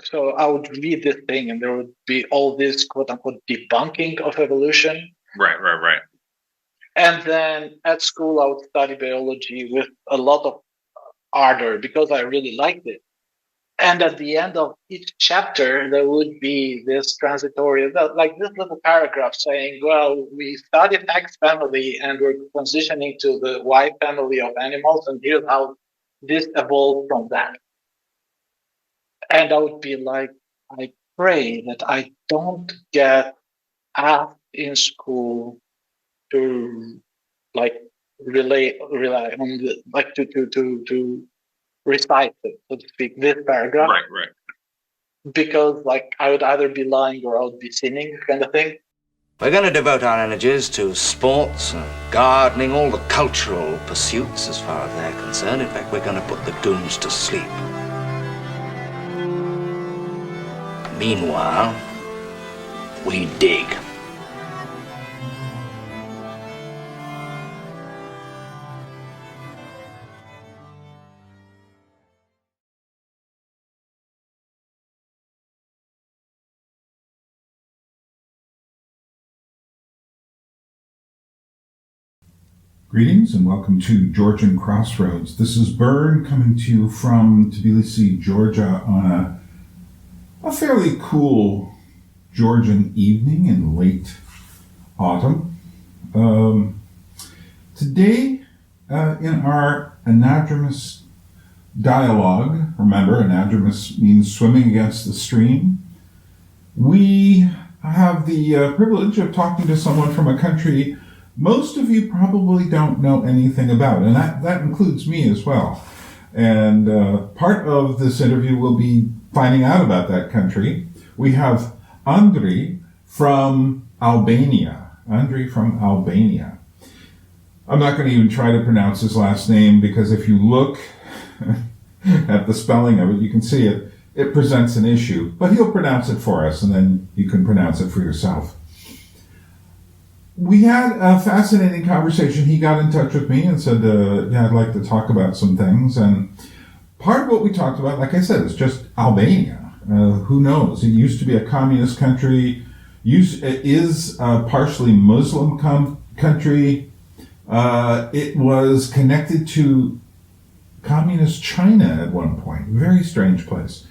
so I would read this thing, and there would be all this quote unquote debunking of evolution. Right. And then at school, I would study biology with a lot of ardor because I really liked it. And at the end of each chapter, there would be this transitory, like this little paragraph saying, well, we studied X family and we're transitioning to the Y family of animals, and here's how this evolved from that. And I would be like, I pray that I don't get asked in school to like rely on the, like to recite it, so to speak, this paragraph. Right. Because like I would either be lying or I would be sinning, kind of thing. We're going to devote our energies to sports and gardening, all the cultural pursuits as far as they're concerned. In fact, we're going to put the goons to sleep. Meanwhile, we dig. Greetings and welcome to Georgian Crossroads. This is Byrne coming to you from Tbilisi, Georgia on a fairly cool Georgian evening in late autumn. Today, in our Anadromous Dialogue, remember, Anadromous means swimming against the stream, we have the privilege of talking to someone from a country most of you probably don't know anything about, and that includes me as well. And part of this interview will be finding out about that country. We have Andri from Albania. Andri from Albania. I'm not going to even try to pronounce his last name because if you look at the spelling of it, you can see it presents an issue. But he'll pronounce it for us, and then you can pronounce it for yourself. We had a fascinating conversation. He got in touch with me and said, yeah, I'd like to talk about some things. And part of what we talked about, like I said, is just Albania. Who knows? It used to be a communist country. It is a partially Muslim country. It was connected to communist China at one point. Very strange place.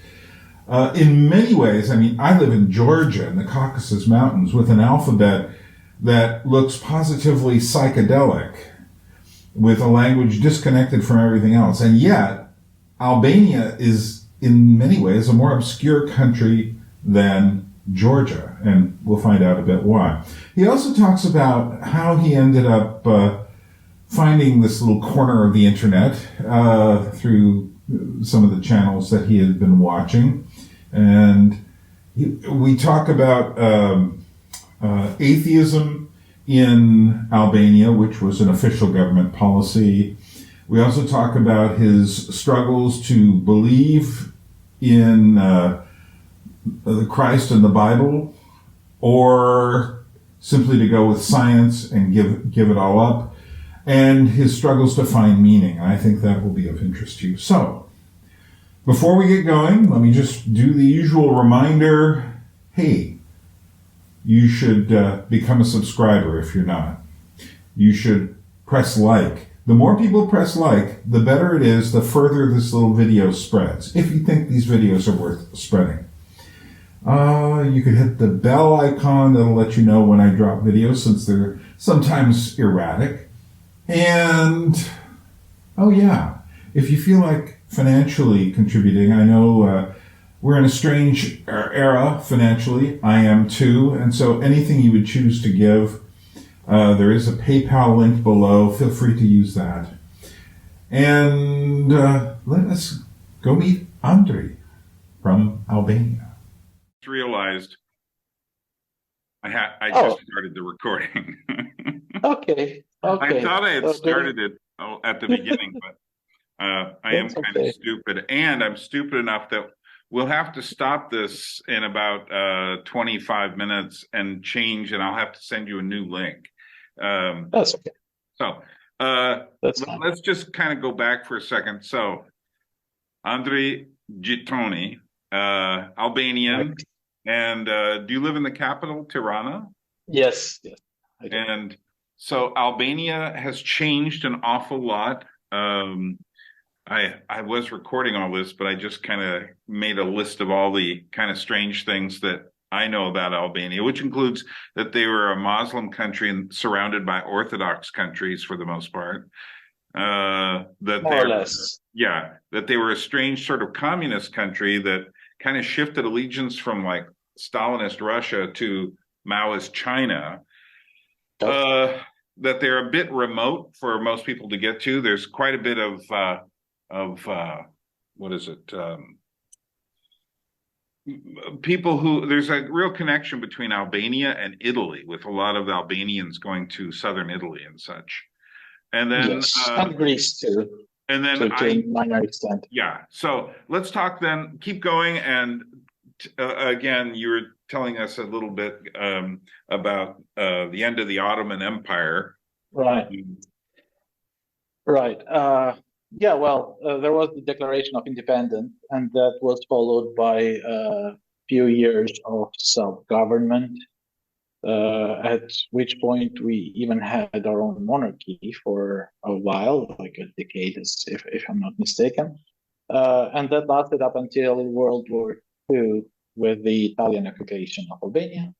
In many ways, I mean, I live in Georgia in the Caucasus Mountains with an alphabet that looks positively psychedelic, with a language disconnected from everything else. And yet, Albania is, in many ways, a more obscure country than Georgia, and we'll find out a bit why. He also talks about how he ended up finding this little corner of the internet through some of the channels that he had been watching. And we talk about atheism in Albania, which was an official government policy. We also talk about his struggles to believe in the Christ and the Bible, or simply to go with science and give it all up, and his struggles to find meaning. And I think that will be of interest to you. So, before we get going, let me just do the usual reminder. Hey, you should become a subscriber if you're not. You should press like. The more people press like, the better it is, the further this little video spreads, if you think these videos are worth spreading. You could hit the bell icon. That'll let you know when I drop videos, since they're sometimes erratic. And, oh yeah, if you feel like financially contributing, I know we're in a strange era financially. I am too. And so anything you would choose to give, there is a PayPal link below. Feel free to use that. And let us go meet Andri from Albania. Realized I just started the recording. Okay. I thought I had started it at the beginning, but I am kind of stupid. And I'm stupid enough that we'll have to stop this in about 25 minutes and change, and I'll have to send you a new link. That's okay. So let's just kind of go back for a second. So, Andri Xkitoni, Albanian, Right. and do you live in the capital, Tirana? Yes, yes, I do. And so Albania has changed an awful lot. I was recording all this, but I just kind of made a list of all the kind of strange things that I know about Albania, which includes that they were a Muslim country and surrounded by Orthodox countries for the most part. That More or they're less. Yeah, that they were a strange sort of communist country that kind of shifted allegiance from like Stalinist Russia to Maoist China. Uh, that they're a bit remote for most people to get to. There's quite a bit of what is it? People who there's a real connection between Albania and Italy, with a lot of Albanians going to southern Italy and such. And then Yes, and Greece too, and then to a minor extent. yeah. So let's talk then. Keep going. And again, you were telling us a little bit about the end of the Ottoman Empire. Right. Right. Yeah, well, there was the Declaration of Independence, and that was followed by a few years of self-government, at which point we even had our own monarchy for a while, like a decade, if I'm not mistaken. And that lasted up until World War II with the Italian occupation of Albania.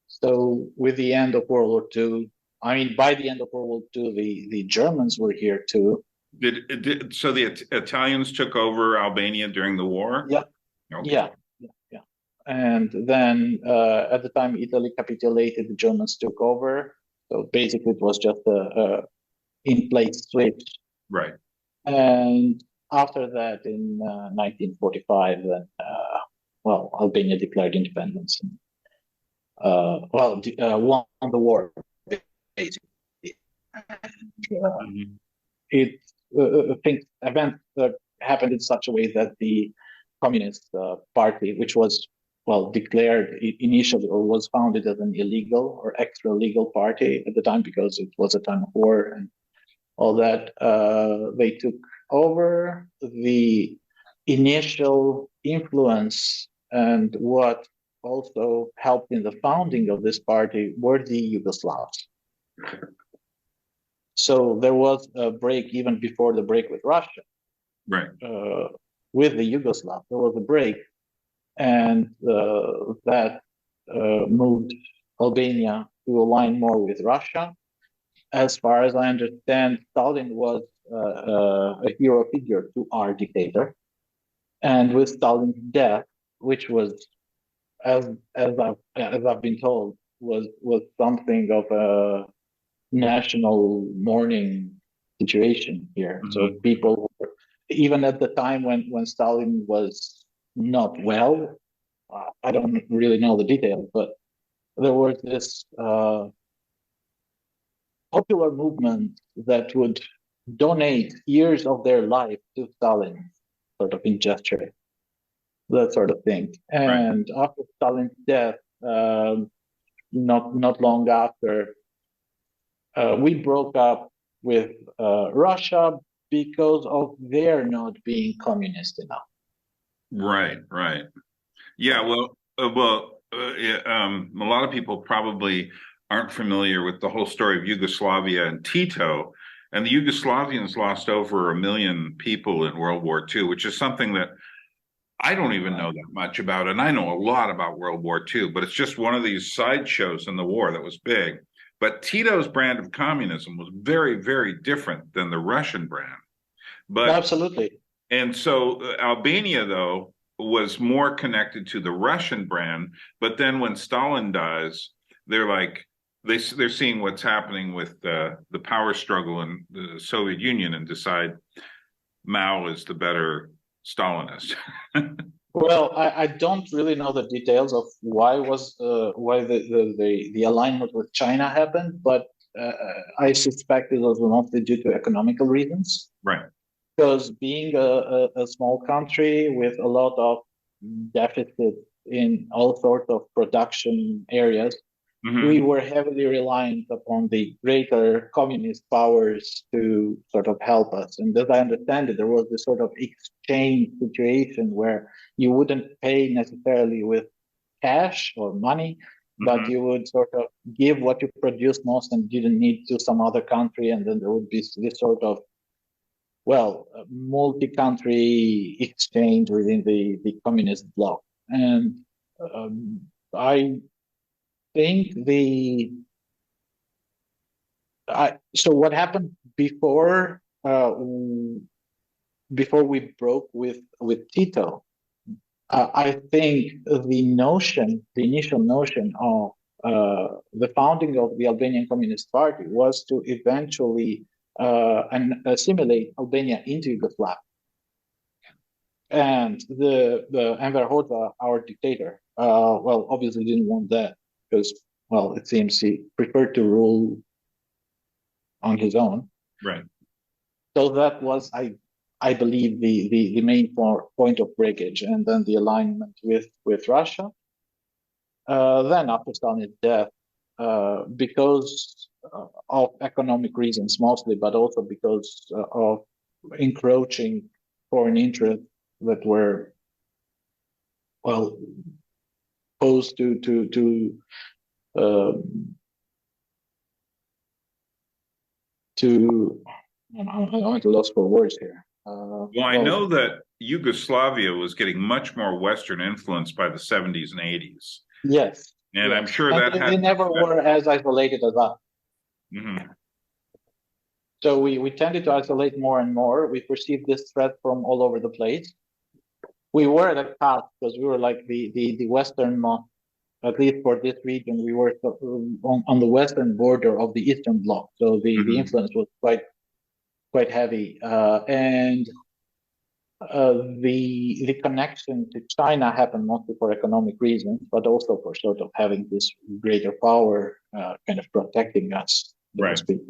So with the end of World War II, I mean, by the end of World War II, the Germans were here too. So the Italians took over Albania during the war? Yeah. Okay. Yeah. And then at the time Italy capitulated, the Germans took over. So basically it was just a in-place switch. Right. And after that, in 1945, then, Albania declared independence and won the war, basically. It events happened in such a way that the Communist Party, which was declared initially or was founded as an illegal or extra legal party at the time because it was a time of war and all that, they took over. The initial influence and what also helped in the founding of this party were the Yugoslavs. So there was a break even before the break with Russia. Right. With the Yugoslavs, there was a break, and that moved Albania to align more with Russia. As far as I understand, Stalin was a hero figure to our dictator, and with Stalin's death, which was, as I've been told, was something of a national mourning situation here. Mm-hmm. So people, even at the time when Stalin was not well, I don't really know the details, but there was this popular movement that would donate years of their life to Stalin, sort of in gesture, that sort of thing. And right. After Stalin's death, not long after, we broke up with Russia because of their not being communist enough. Right. Yeah, a lot of people probably aren't familiar with the whole story of Yugoslavia and Tito. And the Yugoslavians lost over 1 million people in World War II, which is something that I don't even know that much about. And I know a lot about World War II, but it's just one of these sideshows in the war that was big. But Tito's brand of communism was very, very different than the Russian brand. But absolutely. And so Albania, though, was more connected to the Russian brand. But then when Stalin dies, they're like, they're seeing what's happening with the power struggle in the Soviet Union and decide Mao is the better Stalinist. Well, I don't really know the details of why the alignment with China happened, but I suspect it was mostly due to economical reasons. Right. Because being a small country with a lot of deficits in all sorts of production areas, we were heavily reliant upon the greater communist powers to sort of help us. And as I understand it, there was this sort of exchange situation where you wouldn't pay necessarily with cash or money, but you would sort of give what you produced most and didn't need to some other country. And then there would be this sort of, well, multi-country exchange within the communist bloc. And I think so what happened before we broke with Tito, I think the initial notion of the founding of the Albanian Communist Party was to eventually assimilate Albania into Yugoslavia. And the Enver Hoxha, our dictator, well, obviously didn't want that because, well, it seems he preferred to rule on his own. Right. So that was, I believe, the main point of breakage, and then the alignment with Russia. Then after Stalin's death, because of economic reasons mostly, but also because of encroaching foreign interests that were, well, posed to I'm at a loss for words here. Well, I know that Yugoslavia was getting much more Western influence by the 70s and 80s. Yes. And yes. I'm sure and that they never were as isolated as us. So we tended to isolate more and more. We perceived this threat from all over the place. We were at a path because we were like the westernmost, at least for this region, we were on the western border of the Eastern Bloc. So the influence was quite heavy. And the connection to China happened mostly for economic reasons, but also for sort of having this greater power kind of protecting us, so to speak.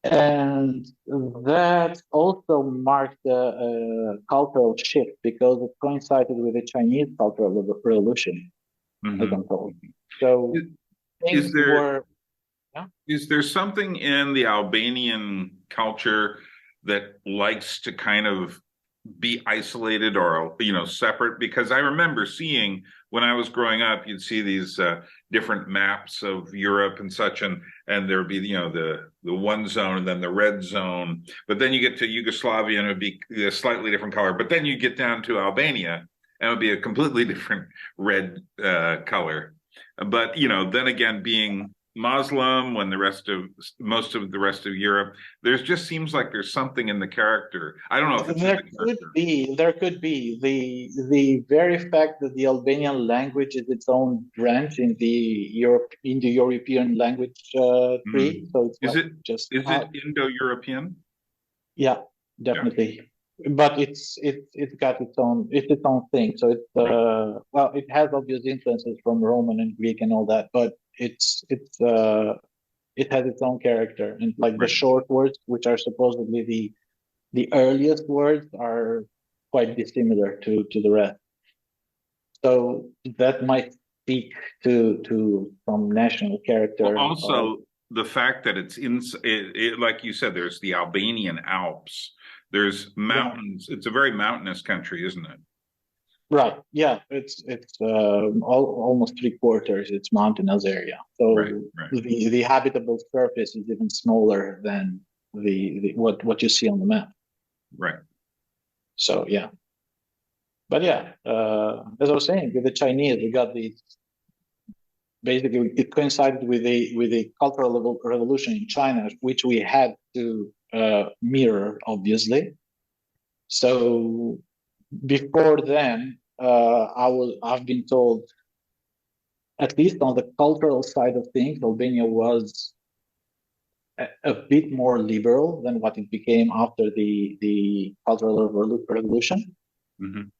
And that also marked a cultural shift because it coincided with the Chinese Cultural Revolution, as I'm told. So is there something in the Albanian culture that likes to kind of be isolated or, separate? Because I remember seeing when I was growing up, you'd see these different maps of Europe and such, and there'd be, the one zone and then the red zone. But then you get to Yugoslavia and it would be a slightly different color. But then you get down to Albania and it would be a completely different red color. But, then again, being Muslim when most of the rest of Europe, there just seems like there's something in the character. I don't know if it's there could be the very fact that the Albanian language is its own branch in the European language tree. So it's is it Indo-European? Yeah, definitely. Yeah. But it's got its own thing. So it's well, it has obvious influences from Roman and Greek and all that, but it has its own character, and like the short words, which are supposedly the earliest words, are quite dissimilar to the rest. So that might speak to some national character. Well, also, the fact that it's like you said, there's the Albanian Alps. There's mountains. Yeah. It's a very mountainous country, isn't it? Right. Yeah. It's almost 3/4. It's mountainous area. So the habitable surface is even smaller than what you see on the map. Right. So yeah. But yeah, as I was saying, with the Chinese, we got these. Basically, it coincided with the cultural revolution in China, which we had to mirror, obviously. So before then, I've been told, at least on the cultural side of things, Albania was a bit more liberal than what it became after the cultural revolution. Mm-hmm.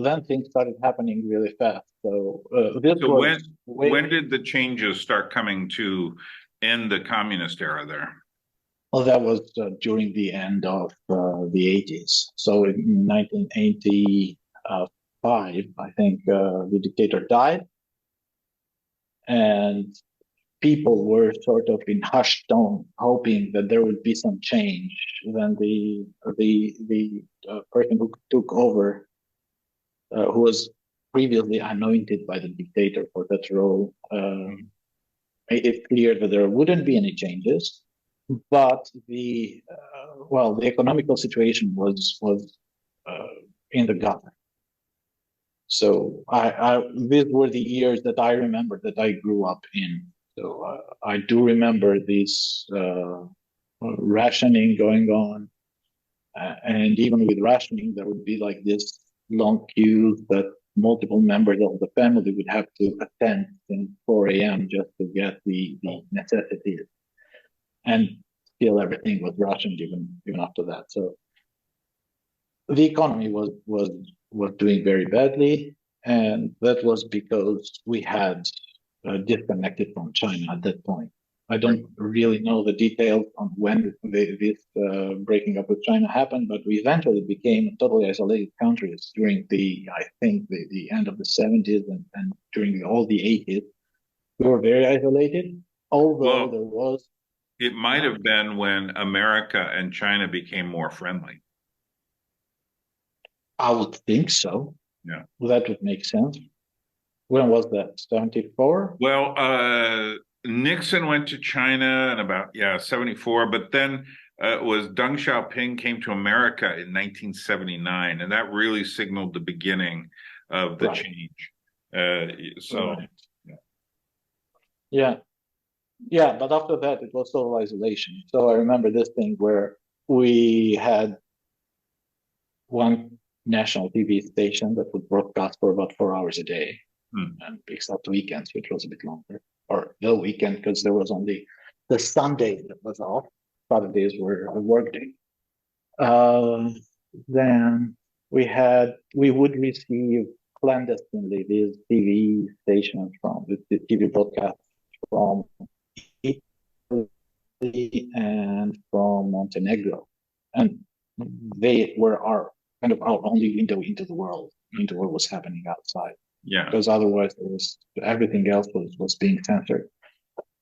Then things started happening really fast. So when did the changes start coming to end the communist era there? Well, that was during the end of the 80s. So in 1985, I think the dictator died. and people were sort of in hushed tone, hoping that there would be some change. Then the person who took over, who was previously anointed by the dictator for that role, made it clear that there wouldn't be any changes, but the economical situation was in the gutter. So these were the years that I remember that I grew up in. So I do remember this rationing going on, and even with rationing, there would be like this long queues that multiple members of the family would have to attend since 4 a.m. just to get the necessities, and still everything was rationed even after that. So the economy was doing very badly, and that was because we had disconnected from China at that point. I don't really know the details on when this breaking up with China happened, but we eventually became totally isolated countries during I think, the end of the 70s and during all the 80s. We were very isolated, although there was. It might have been when America and China became more friendly. I would think so. Yeah. That would make sense. When was that? 74? Well, Nixon went to China in about 74, but then it was Deng Xiaoping came to America in 1979, and that really signaled the beginning of the change. Yeah, but after that it was total isolation. So I remember this thing where we had one national TV station that would broadcast for about 4 hours a day, and except weekends, which was a bit longer, or the weekend, because there was only the Sunday that was off. Saturdays were a work day. Then we would receive clandestinely these TV stations from the TV broadcasts from Italy and from Montenegro, and they were our only window into the world, into what was happening outside. Yeah, because otherwise everything else was being censored.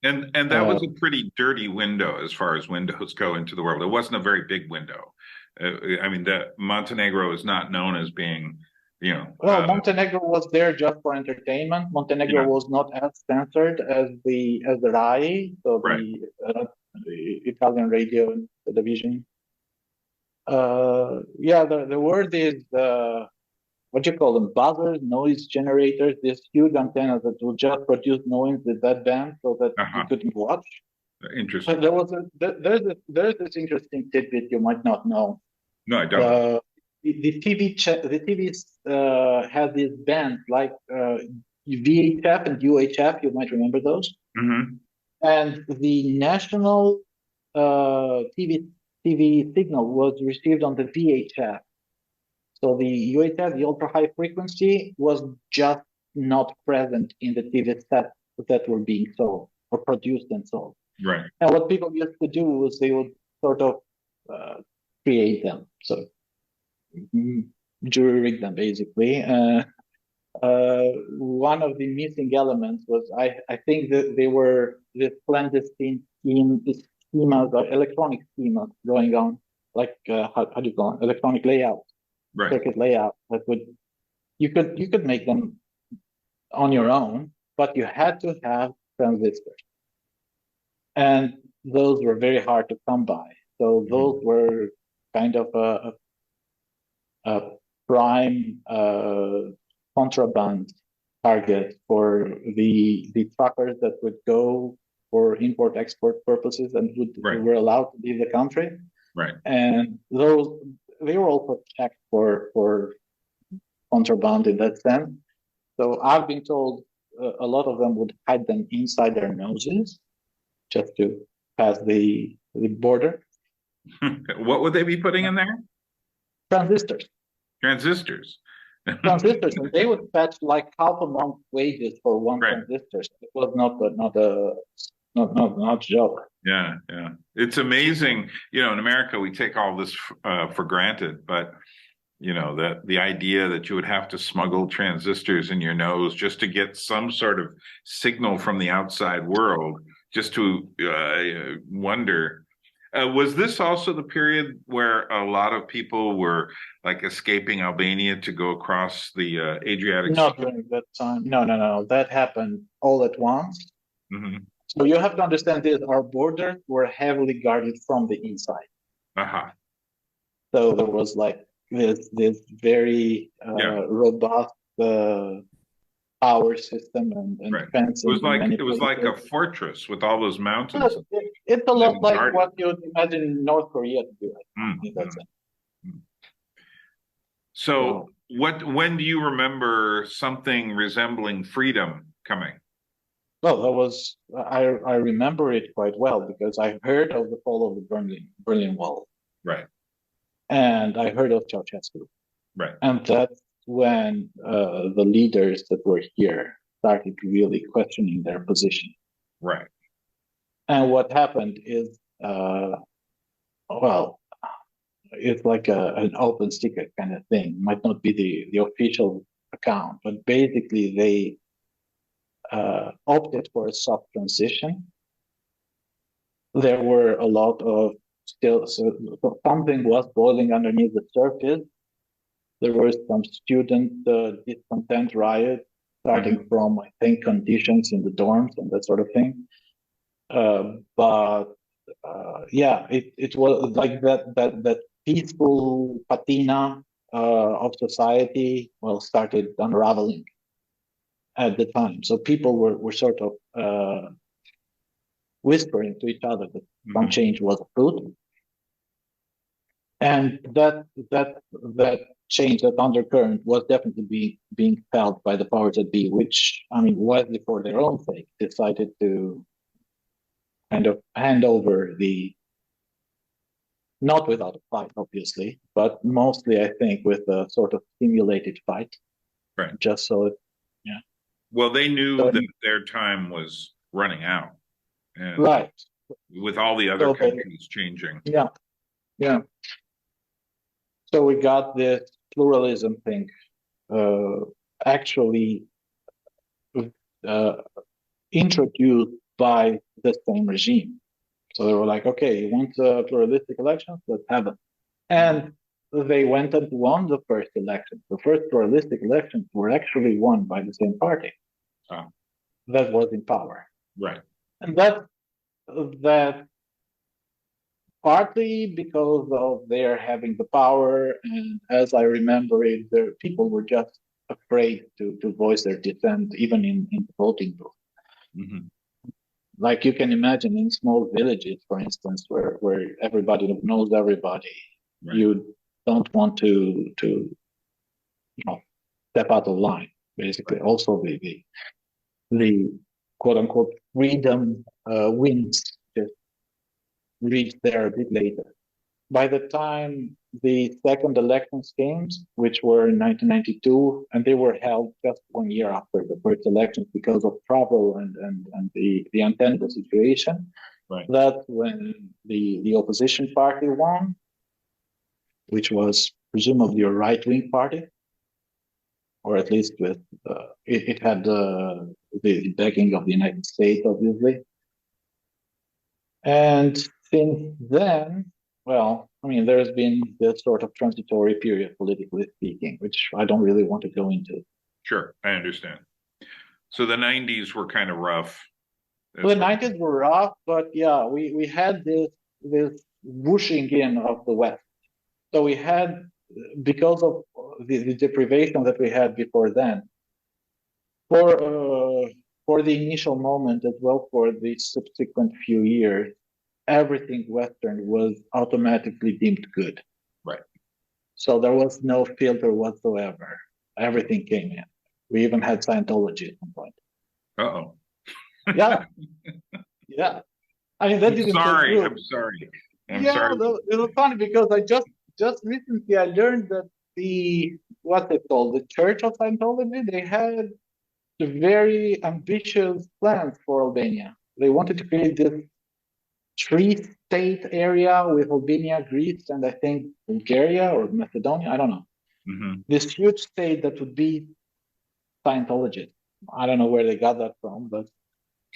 And that was a pretty dirty window as far as windows go into the world. It wasn't a very big window. I mean, Montenegro is not known as being, Montenegro was there just for entertainment. Montenegro was not as censored as the RAI, so the Italian radio and television. The word is what you call them, buzzers, noise generators, these huge antennas that will just produce noise with that band so that you couldn't watch. Interesting. There's this interesting tidbit you might not know. No, I don't. The TVs have these bands like VHF and UHF. You might remember those. Mm-hmm. And the national TV signal was received on the VHF. So the UHF, the ultra high frequency, was just not present in the TV sets that were being sold or produced and sold. Right. And what people used to do was they would sort of create them, so jury rig them basically. One of the missing elements was I think that they were the clandestine schemas or electronic schemas going on, like how do you call it? Electronic layout. Right. Circuit layout that you could make them on your own, but you had to have transistors, and those were very hard to come by. So those were kind of a prime contraband target for the truckers that would go for import-export purposes and were allowed to leave the country. Right. And they were also checked for contraband in that sense. So I've been told a lot of them would hide them inside their noses just to pass the border. What would they be putting in there? Transistors. Transistors. Transistors, and they would fetch like half a month's wages for one transistor. So it was not a joke. Yeah. It's amazing. In America, we take all this for granted, but You know, that the idea that you would have to smuggle transistors in your nose just to get some sort of signal from the outside world, just to wonder. Was this also the period where a lot of people were like escaping Albania to go across the Adriatic Sea? Not during that time. No, no, no. That happened all at once. Mm-hmm. So you have to understand this. Our borders were heavily guarded from the inside. Uh-huh. So there was like this very Yeah. robust power system and Right. defense in many It was like a places. fortress with all those mountains. Yes, it's a lot And like guarded. what you'd imagine North Korea to do Mm, in that mm, sense. mm. So, when do you remember something resembling freedom coming? Well, that was I remember it quite well because I heard of the fall of the Berlin Wall, Right, and I heard of Ceausescu, right. and that's when the leaders that were here started really questioning their position. Right. And what happened is, well, it's like an open secret kind of thing. Might not be the official account, but basically they opted for a soft transition. There were a lot of still, so something was boiling underneath the surface. There were some student discontent riots starting from, I think, conditions in the dorms and that sort of thing. But yeah, it was like that peaceful patina of society, well, started unraveling at the time. So people were sort of whispering to each other that some change was afoot. And that change, that undercurrent, was definitely being felt by the powers that be, which, I mean, wisely for their own sake, decided to kind of hand over not without a fight, obviously, but mostly, I think, with a sort of simulated fight. Right. Just so it, yeah. Well, they knew that their time was running out. And right. With all the other countries changing. Yeah. Yeah. So we got this pluralism thing actually introduced by the same regime. So they were like, okay, you want pluralistic elections? Let's have it. And they went and won the first election. The first pluralistic elections were actually won by the same party that was in power. Right. And that partly because of their having the power, and as I remember it, the people were just afraid to voice their dissent, even in the voting booth. Mm-hmm. Like you can imagine in small villages, for instance, where everybody knows everybody, right. You don't want to step out of line. Basically, right. Also the quote unquote freedom wins just reached there a bit later. By the time the second elections came, which were in 1992, and they were held just 1 year after the first elections because of travel and the untenable situation, right. That's when the opposition party won, which was presumably a right-wing party, or at least with it had the backing of the United States, obviously. And since then, well, I mean, there's been this sort of transitory period, politically speaking, which I don't really want to go into. Sure, I understand. So the 90s were kind of rough. The 90s were rough, but yeah, we had this whooshing in of the West. So we had, because of the deprivation that we had before then, for the initial moment as well for the subsequent few years, everything Western was automatically deemed good. Right. So there was no filter whatsoever. Everything came in. We even had Scientology at some point. Uh-oh. Yeah. Yeah. I mean, that didn't sorry. It was funny because I just recently I learned that what's it called? The Church of Scientology, they had very ambitious plans for Albania. They wanted to create this 3-state area with Albania, Greece, and I think Bulgaria or Macedonia. I don't know. this huge state that would be Scientologists. I don't know where they got that from, but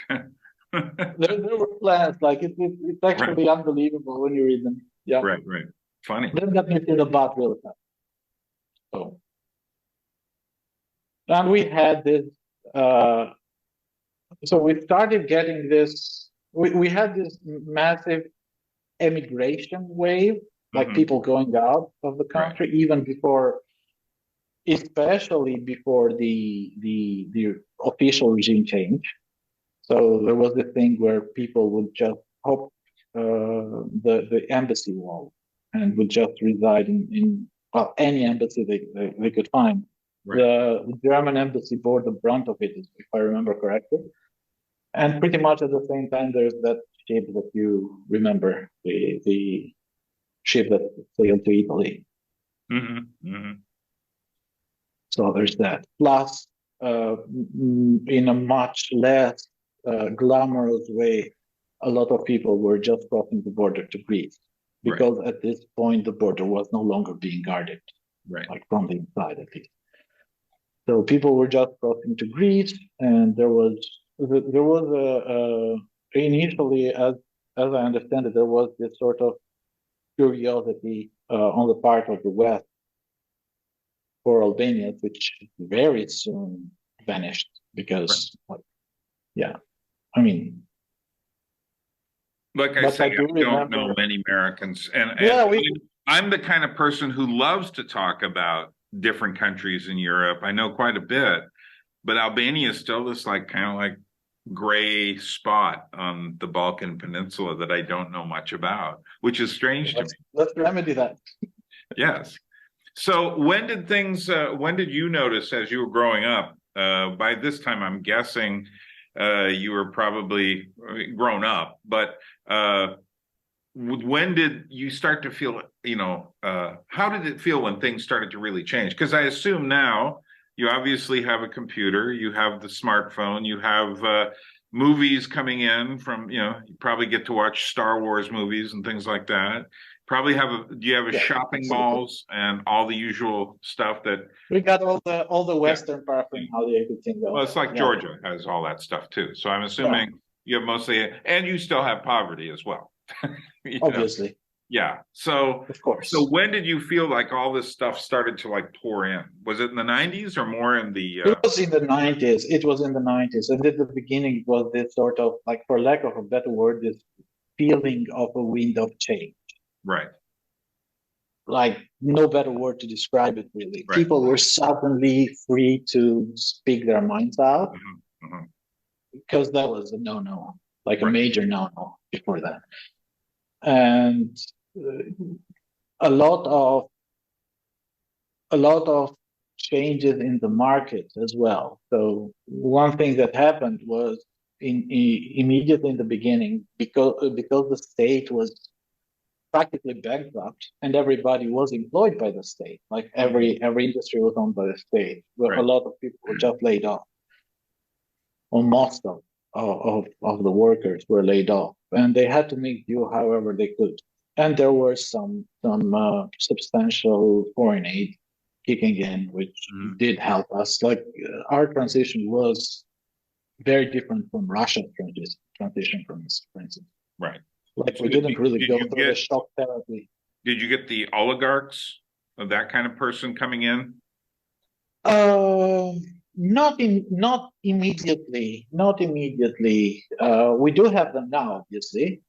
there were plans. Like it's actually unbelievable when you read them. Yeah. Right. Funny. Then got me to the butt really fast. So, and we had this. So we started getting this. We had this massive emigration wave, like people going out of the country, even before, especially before the official regime change. So there was this thing where people would just hop the embassy wall and would just reside in well, any embassy they could find. The German embassy bore the brunt of it, if I remember correctly. And pretty much at the same time, there's that ship that you remember, the ship that sailed to Italy. So there's that. Plus, in a much less glamorous way, a lot of people were just crossing the border to Greece, because at this point the border was no longer being guarded, like from the inside at least. So people were just crossing to Greece, and there was initially, as I understand it, there was this sort of curiosity on the part of the West for Albanians, which very soon vanished because, I mean, like I say, I don't know many Americans, and I'm the kind of person who loves to talk about different countries in Europe. I know quite a bit, but Albania is still this kind of gray spot on the Balkan Peninsula that I don't know much about, which is strange to me. Let's remedy that. Yes. So when did you notice as you were growing up? By this time, I'm guessing you were probably grown up, but when did you start to feel, how did it feel when things started to really change? Because I assume now you obviously have a computer, you have the smartphone, you have movies coming in from, you probably get to watch Star Wars movies and things like that. Probably do you have shopping malls and all the usual stuff that we got all the Western paraphernalia, everything else. Well, it's like Georgia has all that stuff too. So I'm assuming you have mostly, and you still have poverty as well. Obviously. Yeah. So of course. So when did you feel like all this stuff started to pour in? Was it in the 90s or more in the It was in the 90s. It was in the 90s. And at the beginning it was this sort of, for lack of a better word, this feeling of a wind of change. Right. Like no better word to describe it, really. Right. People were suddenly free to speak their minds out, because that was a no-no, a major no-no before that. And a lot of changes in the market as well. So one thing that happened was immediately in the beginning, because the state was practically bankrupt and everybody was employed by the state, like every industry was owned by the state. A lot of people were just laid off, or most of the workers were laid off, and they had to make do however they could. And there were some substantial foreign aid kicking in, which did help us. Our transition was very different from Russia's transition, for instance. Right. We didn't really go through the shock therapy. Did you get the oligarchs of that kind of person coming in? Not immediately. Not immediately. We do have them now, obviously,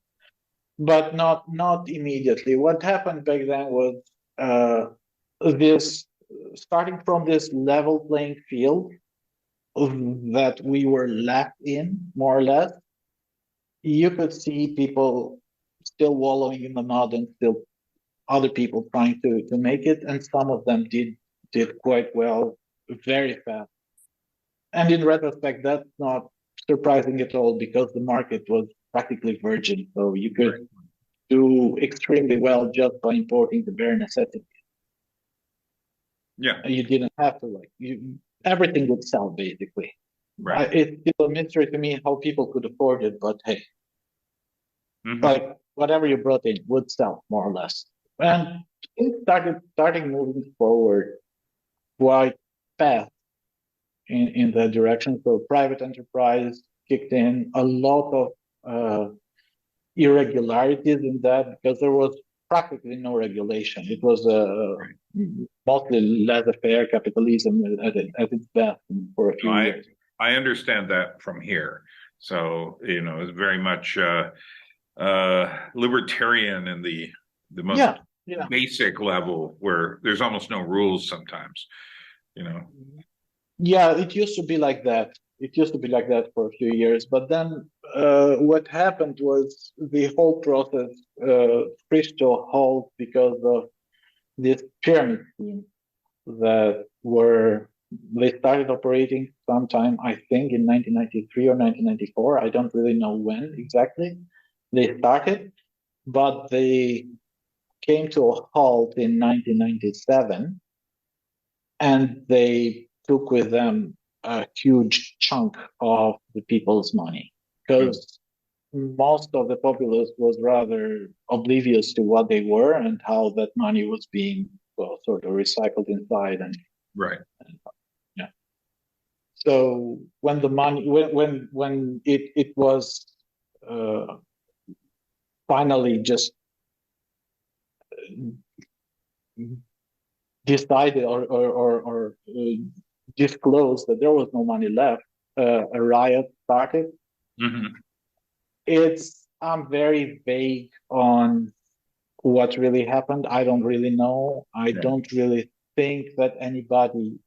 but not immediately. What happened back then was this, starting from this level playing field that we were left in, more or less. You could see people still wallowing in the mud and still other people trying to make it, and some of them did quite well very fast. And in retrospect, that's not surprising at all, because the market was practically virgin, so you could do extremely well just by importing the bare necessities. Yeah, you didn't have to everything would sell basically. Right. It's still a mystery to me how people could afford it, but hey, whatever you brought in would sell more or less. And things started moving forward quite fast in that direction. So private enterprise kicked in, a lot of irregularities in that because there was practically no regulation. It was mostly laissez-faire capitalism at its best for a few years. I understand that from here. So, it's very much libertarian in the most basic level, where there's almost no rules sometimes, Yeah, it used to be like that. It used to be like that for a few years, but then what happened was the whole process pushed to a halt because of this pyramid scheme that they started operating sometime, I think, in 1993 or 1994. I don't really know when exactly they started, but they came to a halt in 1997, and they took with them a huge chunk of the people's money, because most of the populace was rather oblivious to what they were and how that money was being sort of recycled inside and right. Yeah. So when the money when it was finally just decided or disclosed that there was no money left, a riot started. Mm-hmm. I'm very vague on what really happened. I don't really know. I don't really think that anybody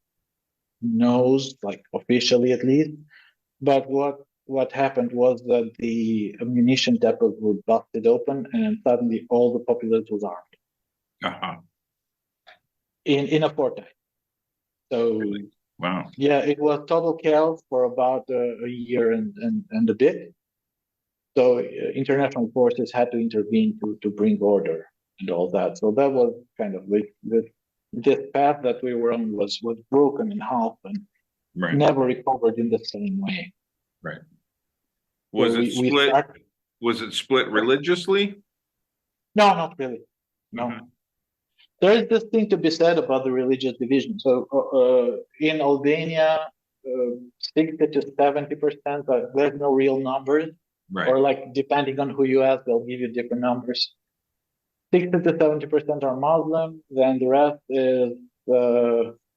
knows, like officially at least. But what happened was that the ammunition depots were busted open, and suddenly all the populace was armed. Uh-huh. In a fortnight. So wow. Yeah, it was total chaos for about a year and a bit. So international forces had to intervene to bring order and all that. So that was kind of this path that we were on was broken in half and never recovered in the same way. Right. Was it split? Was it split religiously? No, not really. No. Mm-hmm. There is this thing to be said about the religious division. So in Albania, 60 to 70%, there's no real numbers. Right. Or like depending on who you ask, they'll give you different numbers. 60 to 70% are Muslim, then the rest is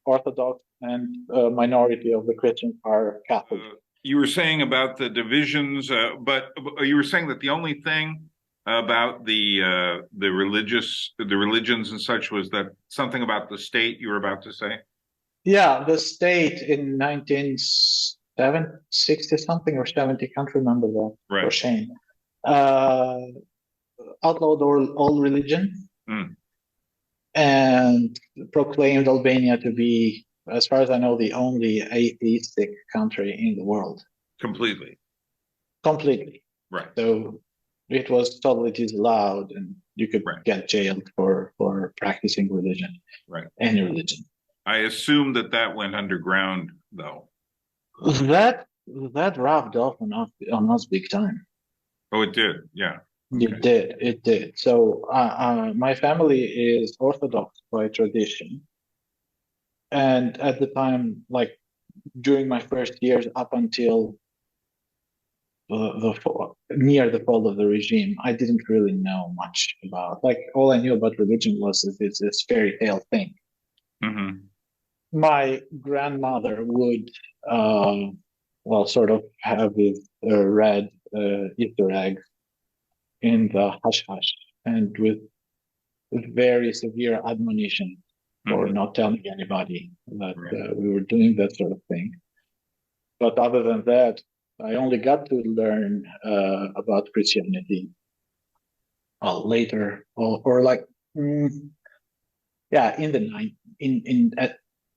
Orthodox, and a minority of the Christians are Catholic. You were saying about the divisions, but you were saying that the only thing about the religions and such was that something about the state you were about to say? Yeah, the state in 1960 something or 70, can't remember that for shame. Outlawed all religion and proclaimed Albania to be, as far as I know, the only atheistic country in the world. Completely. Right. So it was totally disallowed, and you could get jailed for practicing religion. Right. Any religion. I assume that went underground, though. That rubbed off on us big time. Oh, it did. Yeah. Okay. It did. So my family is Orthodox by tradition, and at the time, like during my first years, up until near the fall of the regime, I didn't really know much about. Like all I knew about religion was this fairy tale thing. Mm-hmm. My grandmother would, sort of have this red Easter eggs in the hush hush, and with very severe admonition for not telling anybody that we were doing that sort of thing. But other than that, I only got to learn about Christianity later, or like in at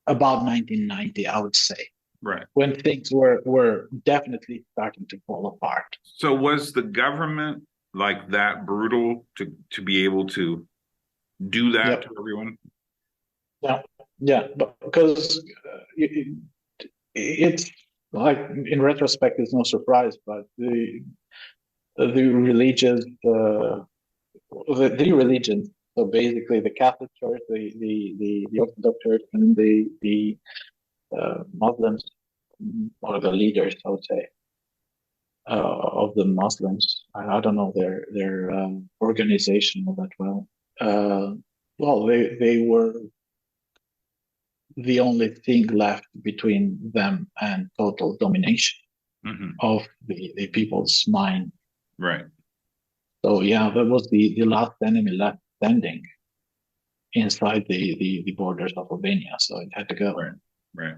about 1990, I would say. Right. When things were definitely starting to fall apart. So was the government like that brutal to be able to do that to everyone? Yeah, but because it's like in retrospect, it's no surprise, but the religious the religions So basically, the Catholic Church, the Orthodox Church, and the Muslims, or the leaders, I would say, of the Muslims. I don't know their organization all that well. Well, they were the only thing left between them and total domination of the people's mind. Right. So yeah, that was the last enemy left standing inside the borders of Albania. So it had to go. Right. Right.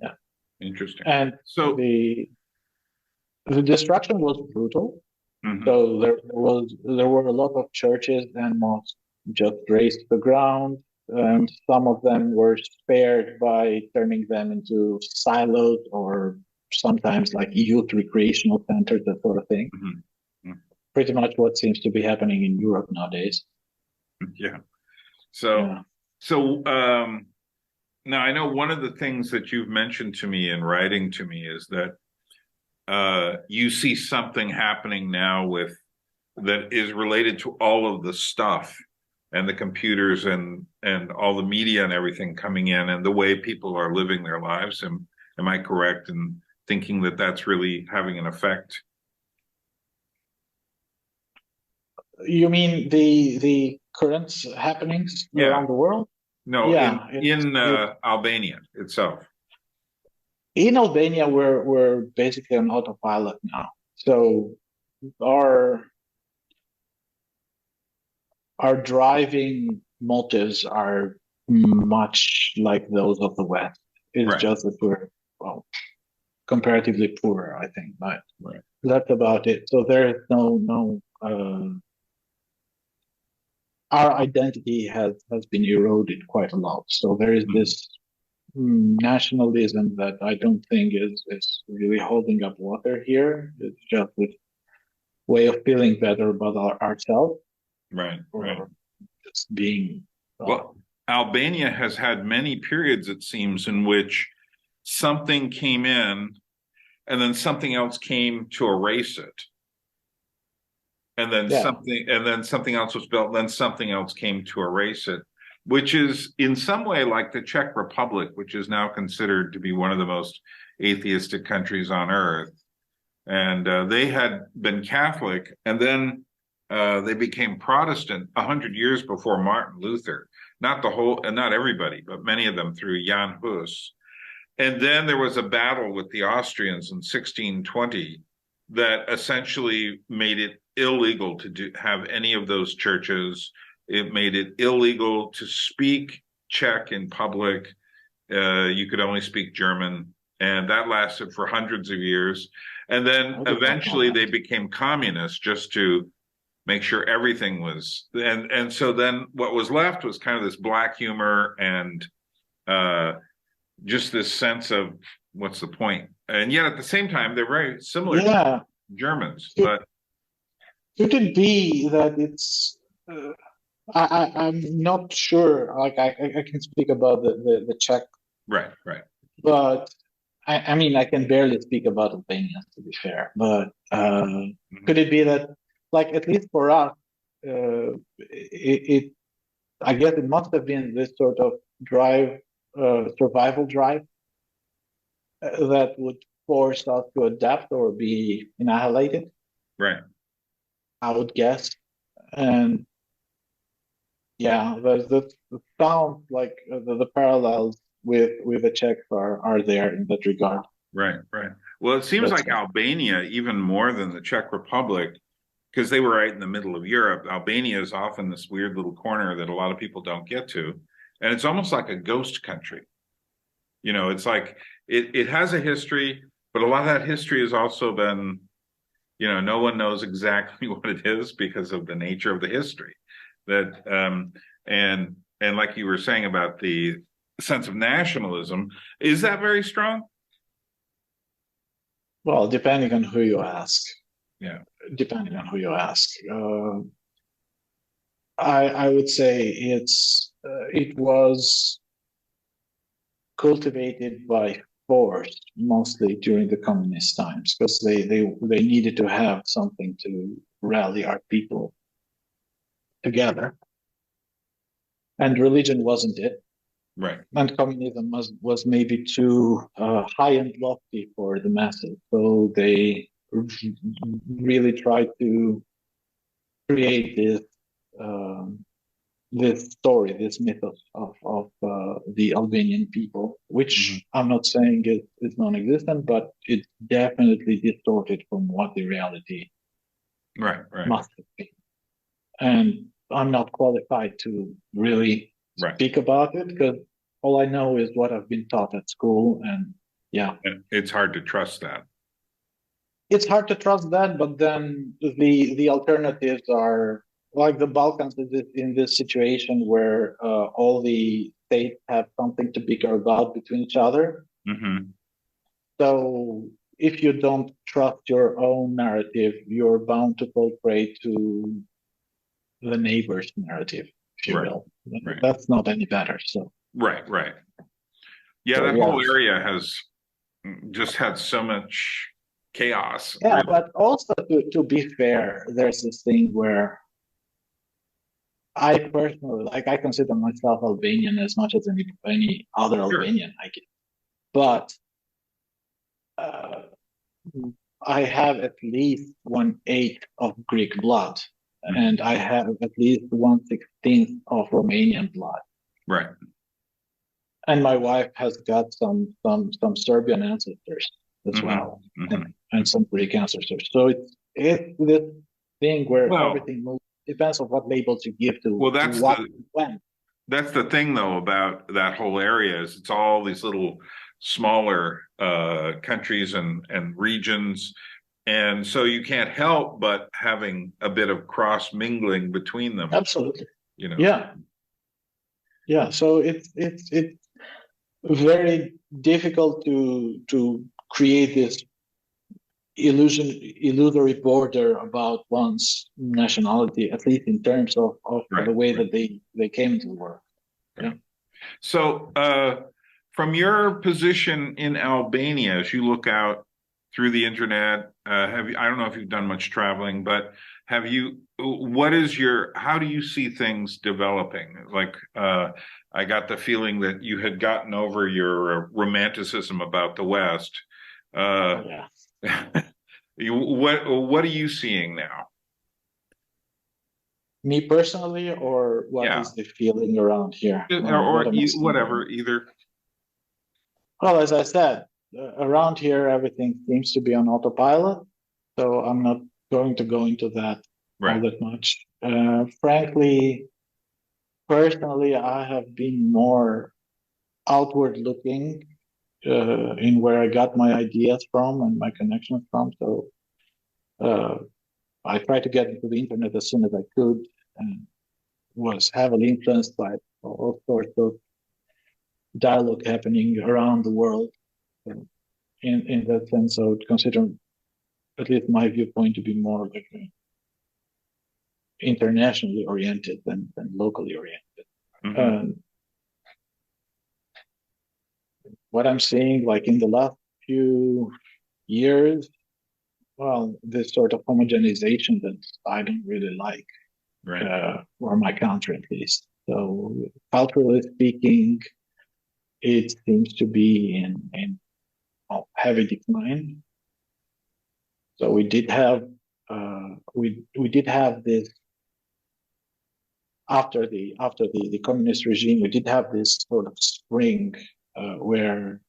Yeah. Interesting. And so the destruction was brutal. So there were a lot of churches and mosques just razed to the ground, and some of them were spared by turning them into silos or sometimes like youth recreational centers, that sort of thing. Pretty much what seems to be happening in Europe nowadays. Yeah. So now I know one of the things that you've mentioned to me in writing to me is that you see something happening now that is related to all of the stuff and the computers and all the media and everything coming in and the way people are living their lives. Am I correct in thinking that that's really having an effect? You mean the current happenings around the world? No, yeah, in Albania itself. In Albania, we're basically on autopilot now. So our driving motives are much like those of the West. It's just that we're comparatively poorer, I think, but that's about it. So there is no our identity has been eroded quite a lot. So there is this nationalism that I don't think is really holding up water here. It's just this way of feeling better about ourselves. Right. Just being. Well, Albania has had many periods, it seems, in which something came in and then something else came to erase it. And then something else was built, then something else came to erase it, which is in some way like the Czech Republic, which is now considered to be one of the most atheistic countries on earth. And they had been Catholic, and then they became Protestant 100 years before Martin Luther. Not everybody, but many of them through Jan Hus. And then there was a battle with the Austrians in 1620 that essentially made it illegal to have any of those churches. It made it illegal to speak Czech in public. You could only speak German, and that lasted for hundreds of years. And then eventually they became communist just to make sure everything was. And so then what was left was kind of this black humor and just this sense of what's the point? And yet at the same time, they're very similar to Germans. But could it be that it's? I'm not sure. Like I can speak about the Czech. Right. But I mean, I can barely speak about Albania, to be fair. But could it be that, like, at least for us, I guess it must have been this sort of drive, survival drive, that would force us to adapt or be annihilated. Right. I would guess. And yeah, the sounds like the parallels with the Czechs are there in that regard. Right. Well, it seems like Albania, even more than the Czech Republic, because they were right in the middle of Europe. Albania is often this weird little corner that a lot of people don't get to. And it's almost like a ghost country. You know, it's like it has a history, but a lot of that history has also been, you know, no one knows exactly what it is because of the nature of the history. That and like you were saying about the sense of nationalism, is that very strong? Well, depending on who you ask. Yeah. Depending on who you ask. I would say it was cultivated by force mostly during the communist times, because they needed to have something to rally our people together. and religion wasn't it. Right. And communism was maybe too high and lofty for the masses. So they really tried to create this story, this myth of the Albanian people, which I'm not saying is non-existent, but it's definitely distorted from what the reality Right. must have been. And I'm not qualified to really speak about it because all I know is what I've been taught at school, and it's hard to trust that. It's hard to trust that, but then the alternatives are like the Balkans is in this situation where all the states have something to bicker about between each other. Mm-hmm. So if you don't trust your own narrative, you're bound to fall prey to the neighbor's narrative, if you will. Right. That's not any better. So right. Yeah, that whole area has just had so much chaos. Yeah, really. But also to be fair, there's this thing where I personally, I consider myself Albanian as much as any other Albanian, I guess. But I have at least 1/8 of Greek blood, and I have at least 1/16 of Romanian blood. Right. And my wife has got some Serbian ancestors as well, and some Greek ancestors. So it's this thing where everything moves. Depends on what labels you give to when. That's the thing, though, about that whole area is it's all these little smaller countries and regions, and so you can't help but having a bit of cross mingling between them. Absolutely, yeah. So it's very difficult to create this illusory border about one's nationality, at least in terms of the way that they came into the world. Yeah. So from your position in Albania, as you look out through the internet, I don't know if you've done much traveling, but how do you see things developing? Like, I got the feeling that you had gotten over your romanticism about the West. What are you seeing now? Me personally, or what is the feeling around here? Or whatever, either. Well, as I said, around here, everything seems to be on autopilot. So I'm not going to go into that all that much. Frankly, personally, I have been more outward looking in where I got my ideas from and my connections from. So I tried to get into the internet as soon as I could, and was heavily influenced by all sorts of dialogue happening around the world. In that sense, I would consider at least my viewpoint to be more like internationally oriented than locally oriented. What I'm seeing, like in the last few years, well, this sort of homogenization that I don't really like, or my country at least. So culturally speaking, it seems to be in heavy decline. So we did have this after the communist regime. We did have this sort of spring where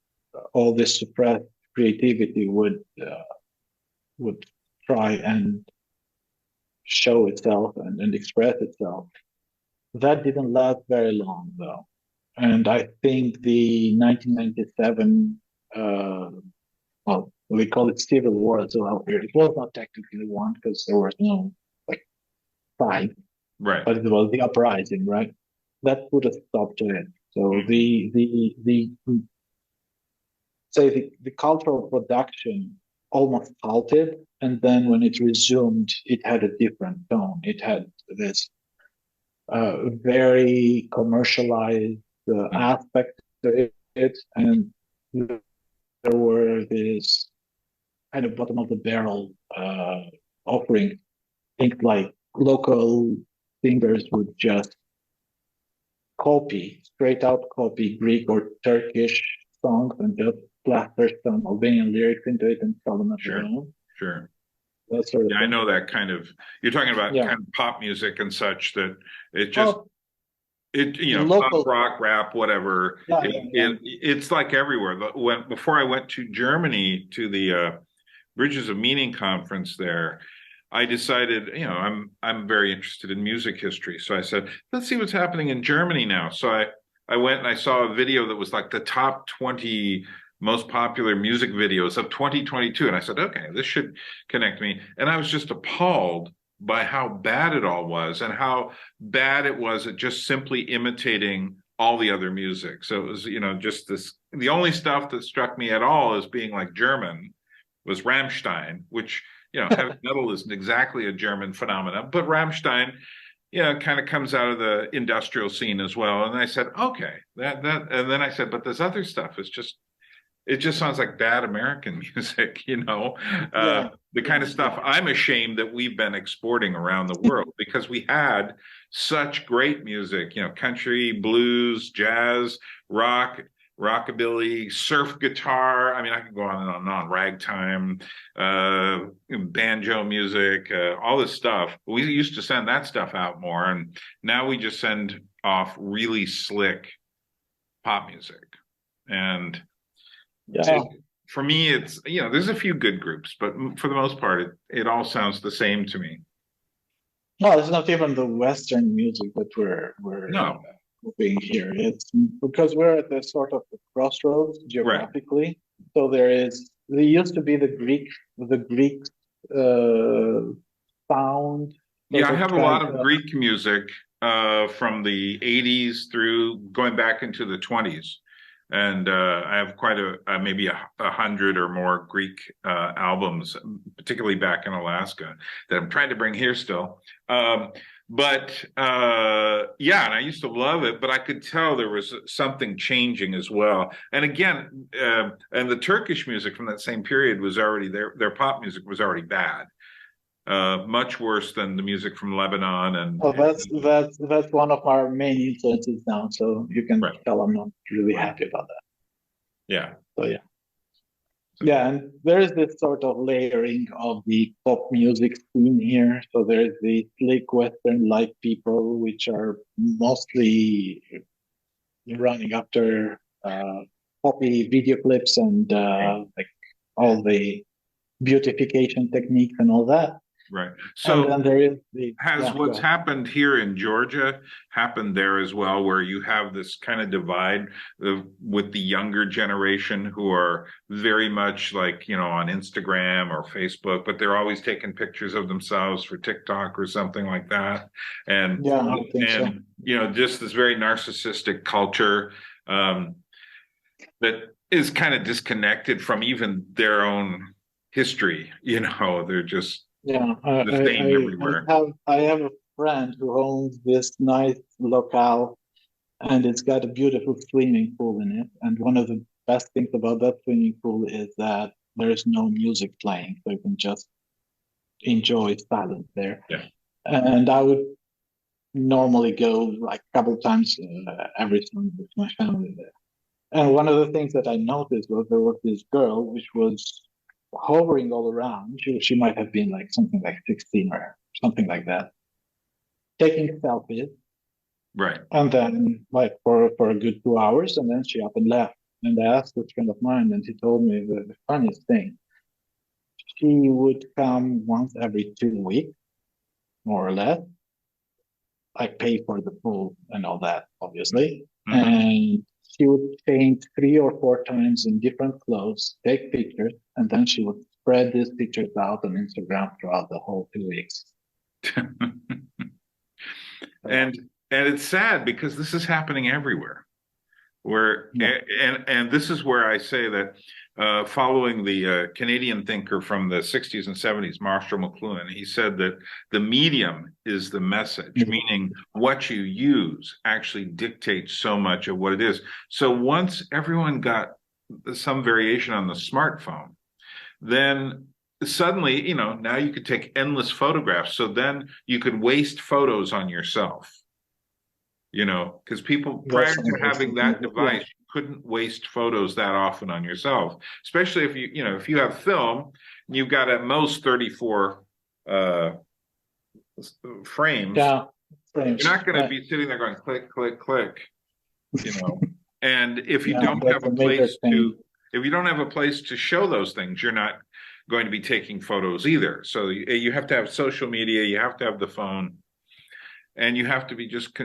all this suppressed creativity would try and show itself and express itself. That didn't last very long, though. And I think the 1997, well, we call it civil war as well here. It was not technically one because there was no fight, but it was the uprising, right? That put a stop to it. So the cultural production almost halted, and then when it resumed, it had a different tone. It had this very commercialized aspect to it, and there were this kind of bottom of the barrel offering. Things like local singers would just straight out copy Greek or Turkish songs and just plaster some Albanian lyrics into it and sell them as their own. Sure. That sort of I thing. know that kind of, you're talking about kind of pop music and such, that it just, local pop, rock, rap, whatever. It's like everywhere. Before I went to Germany to the Bridges of Meaning conference there, I decided, I'm very interested in music history. So I said, let's see what's happening in Germany now. So I went and I saw a video that was like the top 20 most popular music videos of 2022. And I said, okay, this should connect me. And I was just appalled by how bad it all was and how bad it was at just simply imitating all the other music. So it was, just this, the only stuff that struck me at all as being like German was Rammstein, which, heavy metal isn't exactly a German phenomenon, but Rammstein, kind of comes out of the industrial scene as well. And I said, okay, and then I said, but this other stuff is it just sounds like bad American music, the kind of stuff I'm ashamed that we've been exporting around the world because we had such great music, country, blues, jazz, rock, rockabilly, surf guitar. I mean, I could go on and on, ragtime, banjo music, all this stuff. We used to send that stuff out more. And now we just send off really slick pop music. And for me, it's, there's a few good groups, but for the most part, it all sounds the same to me. No, it's not even the Western music that we're being here. It's because we're at the sort of the crossroads geographically. Right. So there used to be the Greek sound. Yeah, I have a lot of Greek music from the 80s through going back into the 20s. And I have quite maybe 100 or more Greek albums, particularly back in Alaska, that I'm trying to bring here still. And I used to love it, but I could tell there was something changing as well. And again, and the Turkish music from that same period was already their pop music was already bad. Much worse than the music from Lebanon. And that's one of our main influences now. So you can tell I'm not really happy about that. Yeah. So and there is this sort of layering of the pop music scene here. So there's the slick Western light people, which are mostly running after poppy video clips and like all the beautification techniques and all that. Right. So and there is what's happened here in Georgia happened there as well, where you have this kind of divide with the younger generation who are very much like, on Instagram or Facebook, but they're always taking pictures of themselves for TikTok or something like that. And, just this very narcissistic culture that is kind of disconnected from even their own history. They're just the same everywhere. I have a friend who owns this nice locale, and it's got a beautiful swimming pool in it. And one of the best things about that swimming pool is that there's no music playing, so you can just enjoy silence there. Yeah. And I would normally go like a couple times every summer with my family there. And one of the things that I noticed was there was this girl which was hovering all around. She might have been like something like 16 or something like that, taking selfies. Right. And then like for a good 2 hours, and then she up and left. And I asked this friend of mine, and he told me the funniest thing. She would come once every 2 weeks, more or less. I pay for the pool and all that, obviously. Mm-hmm. And she would paint 3 or 4 times in different clothes, take pictures, and then she would spread these pictures out on Instagram throughout the whole 2 weeks. And it's sad because this is happening everywhere. And this is where I say that following the Canadian thinker from the 60s and 70s, Marshall McLuhan, he said that the medium is the message, meaning what you use actually dictates so much of what it is. So once everyone got some variation on the smartphone, then suddenly, now you could take endless photographs. So then you could waste photos on yourself. you know, because people prior That's to having interesting. that Yeah. device couldn't waste photos that often on yourself, especially if you know, if you have film, you've got at most 34 frames. Yeah. Frames. You're not going to Right. be sitting there going click, click, click, you know. And if you Yeah, don't that's have a a major place thing. to, if you don't have a place to show those things, you're not going to be taking photos either. So you have to have social media, you have to have the phone, and you have to be just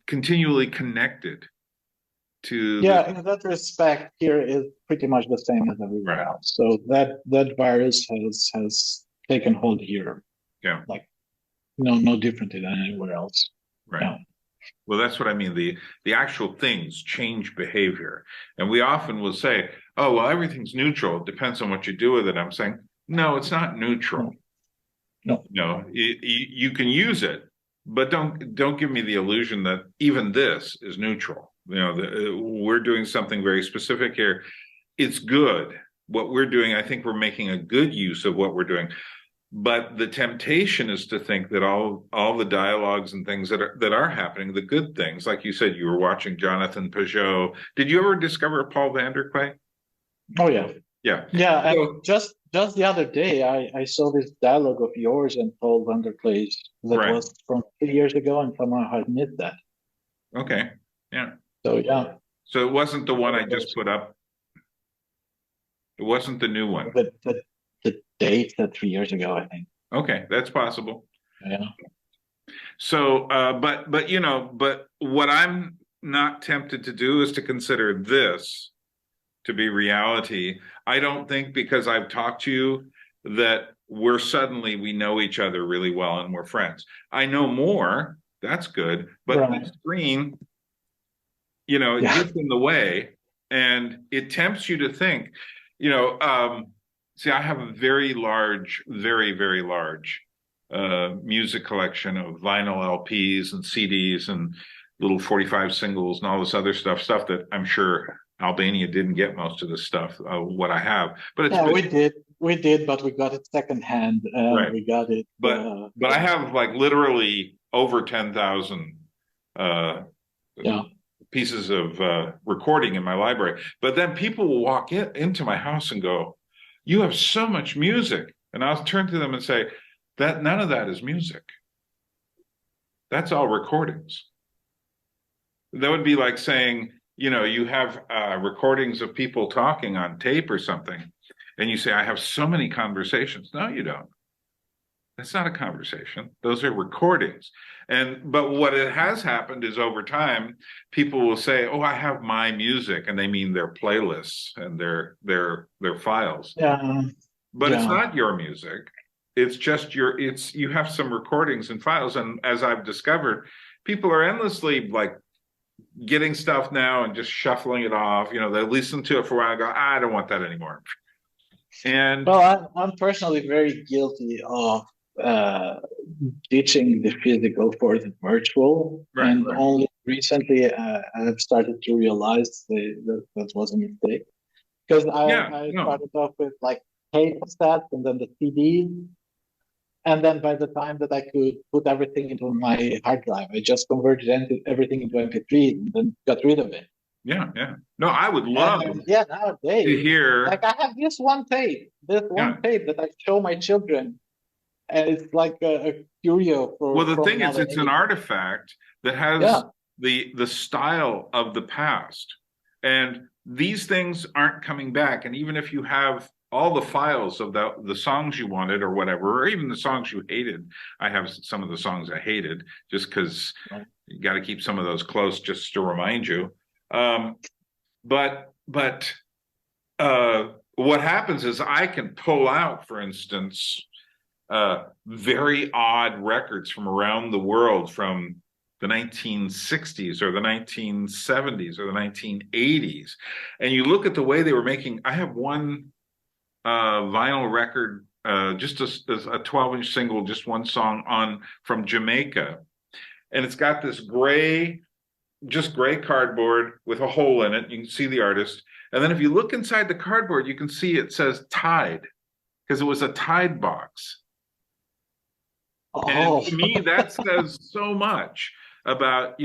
continually connected to Yeah, in that respect, here is pretty much the same as everywhere Right. else. So that virus has taken hold here. Yeah. Like no differently than anywhere else. Right. Yeah. Well, that's what I mean. The actual things change behavior. And we often will say, oh, well, everything's neutral. It depends on what you do with it. I'm saying, no, it's not neutral. No. No, you can use it, but don't give me the illusion that even this is neutral. You know, we're doing something very specific here. It's good. What we're doing, I think we're making a good use of what we're doing. But the temptation is to think that all the dialogues and things that are happening, the good things, like you said, you were watching Jonathan Peugeot. Did you ever discover Paul van der Quay? Oh yeah. Yeah. Yeah, and So, just the other day I saw this dialogue of yours and Paul van der Clay's that Right. was from 3 years ago, and somehow I missed that. okay. Yeah. So yeah, So it wasn't the one I just put up. It wasn't the new one. the date that 3 years ago, I think. Okay, that's possible. Yeah. So, but you know, but what I'm not tempted to do is to consider this to be reality. I don't think because I've talked to you that we know each other really well and we're friends. I know more, that's good, but Right. the screen, you know, it gets in the way and it tempts you to think, you know, see, I have a very large, very, very large music collection of vinyl LPs and CDs and little 45 singles and all this other stuff that I'm sure Albania didn't get most of this stuff, what I have. But it's we did, but we got it secondhand. Right. We got it. But I have like literally over 10,000 pieces of recording in my library. But then people will walk into my house and go, "You have so much music," and I'll turn to them and say, "That none of that is music. That's all recordings." That would be like saying, you know, you have recordings of people talking on tape or something, and you say, "I have so many conversations." No, you don't. That's not a conversation. Those are recordings. But what it has happened is over time, people will say, "Oh, I have my music," and they mean their playlists and their files. Yeah. But it's not your music. It's just you have some recordings and files. And as I've discovered, people are endlessly like getting stuff now and just shuffling it off. You know, they listen to it for a while and go, "I don't want that anymore." And well, I'm personally very guilty of ditching the physical for the virtual, and only recently I've started to realize that was a mistake, because I started off with like tape cassettes and then the CDs, and then by the time that I could put everything into my hard drive, I just converted everything into MP3 and then got rid of it. Yeah. No, I would love nowadays to hear. Like I have this one tape that I show my children. And it's like a curio for. Well, the thing is, it's an artifact that has the style of the past, and these things aren't coming back. And even if you have all the files of the songs you wanted or whatever, or even the songs you hated, I have some of the songs I hated just because you got to keep some of those close just to remind you. But what happens is I can pull out, for instance, very odd records from around the world from the 1960s or the 1970s or the 1980s. And you look at the way they were making, I have one vinyl record, just a 12-inch single, just one song from Jamaica. And it's got this gray cardboard with a hole in it. You can see the artist. And then if you look inside the cardboard, you can see it says Tide, because it was a Tide box. And to me, that says so much about,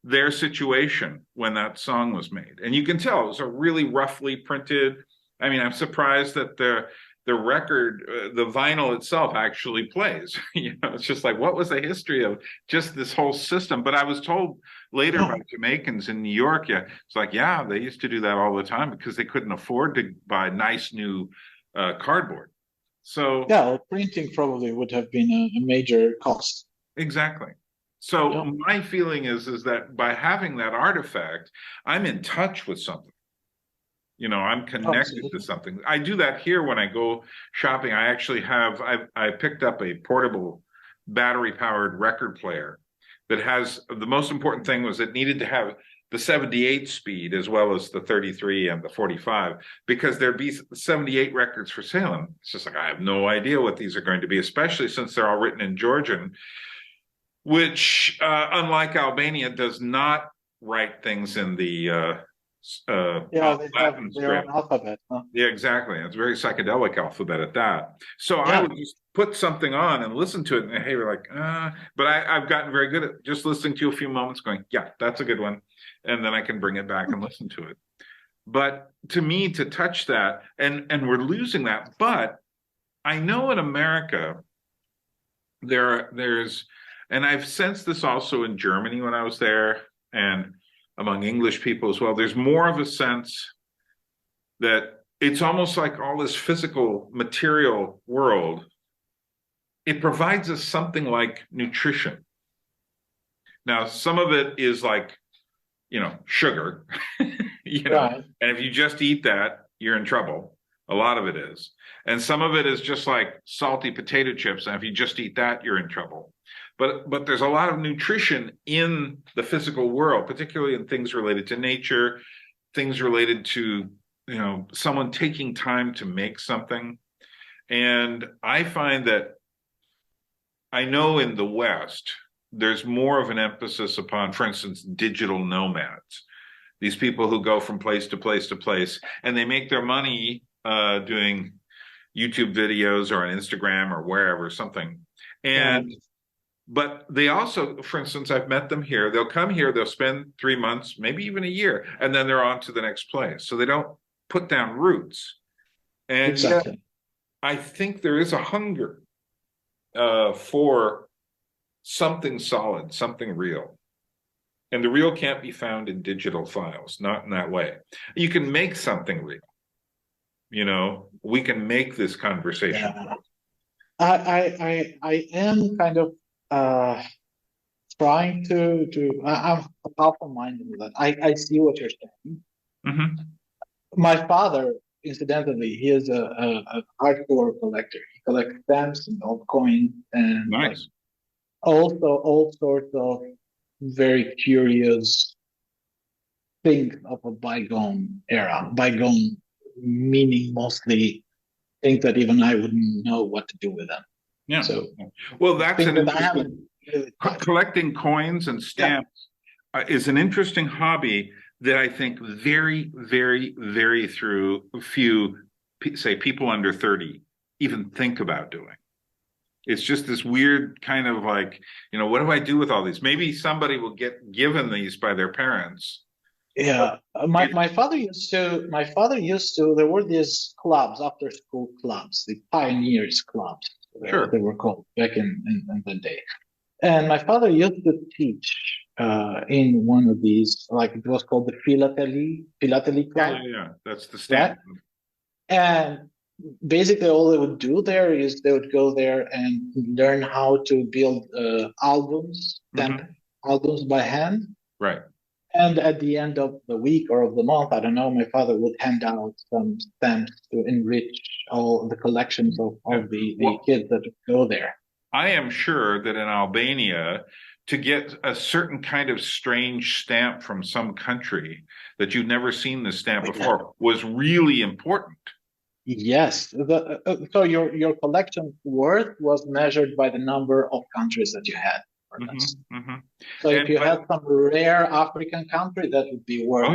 their situation when that song was made. And you can tell it was a really roughly printed. I mean, I'm surprised that the record, the vinyl itself actually plays. It's just like, what was the history of just this whole system? But I was told later by Jamaicans in New York, it's like, they used to do that all the time because they couldn't afford to buy nice new cardboard. So printing probably would have been a major cost. Exactly. So my feeling is that by having that artifact, I'm in touch with something. I'm connected to something. I do that here when I go shopping. I actually I picked up a portable battery-powered record player that has, the most important thing was it needed to have the 78 speed as well as the 33 and the 45, because there'd be 78 records for sale. And it's just like, I have no idea what these are going to be, especially since they're all written in Georgian, which, unlike Albania, does not write things in the they have their own alphabet. Huh? Yeah, exactly. It's a very psychedelic alphabet at that. So I would just put something on and listen to it, and hey, we're like, but I've gotten very good at just listening to a few moments, going, yeah, that's a good one, and then I can bring it back and listen to it. But to me, to touch that, and we're losing that. But I know in America, there's, and I've sensed this also in Germany when I was there, and among English people as well, there's more of a sense that it's almost like all this physical material world, it provides us something like nutrition. Now, some of it is like, sugar, Right. And if you just eat that, you're in trouble. A lot of it is. And some of it is just like salty potato chips. And if you just eat that, you're in trouble. But there's a lot of nutrition in the physical world, particularly in things related to nature, things related to, someone taking time to make something. And I find that I know in the West, there's more of an emphasis upon, for instance, digital nomads. These people who go from place to place to place, and they make their money doing YouTube videos or on Instagram or wherever, something. But they also, for instance, I've met them here. They'll come here, they'll spend 3 months, maybe even a year, and then they're on to the next place. So they don't put down roots. And yet, I think there is a hunger for something solid, something real. And the real can't be found in digital files, not in that way. You can make something real. We can make this conversation. Yeah. I am kind of trying to I'm half-minded with that. I see what you're saying. Mm-hmm. My father, incidentally, he is a hardcore collector. He collects stamps and old coins and nice. Also all sorts of very curious things of a bygone era. Bygone meaning mostly things that even I wouldn't know what to do with them. Yeah. So, well, that's an interesting. Really collecting coins and stamps is an interesting hobby that I think very, very, very few, say, people under 30 even think about doing. It's just this weird kind of like, what do I do with all these? Maybe somebody will get given these by their parents. Yeah, my father used to. There were these clubs, after school clubs, the pioneers clubs. Sure. They were called back in the day. And my father used to teach in one of these, like it was called the philately club. Yeah, that's the stamp. Right? And basically all they would do there is they would go there and learn how to build albums, stamp albums by hand. Right. And at the end of the week or of the month, I don't know, my father would hand out some stamps to enrich all the collections of the kids that would go there. I am sure that in Albania, to get a certain kind of strange stamp from some country that you've never seen this stamp before was really important. Yes. So your collection worth was measured by the number of countries that you had. So if you had some rare African country, that would be worth.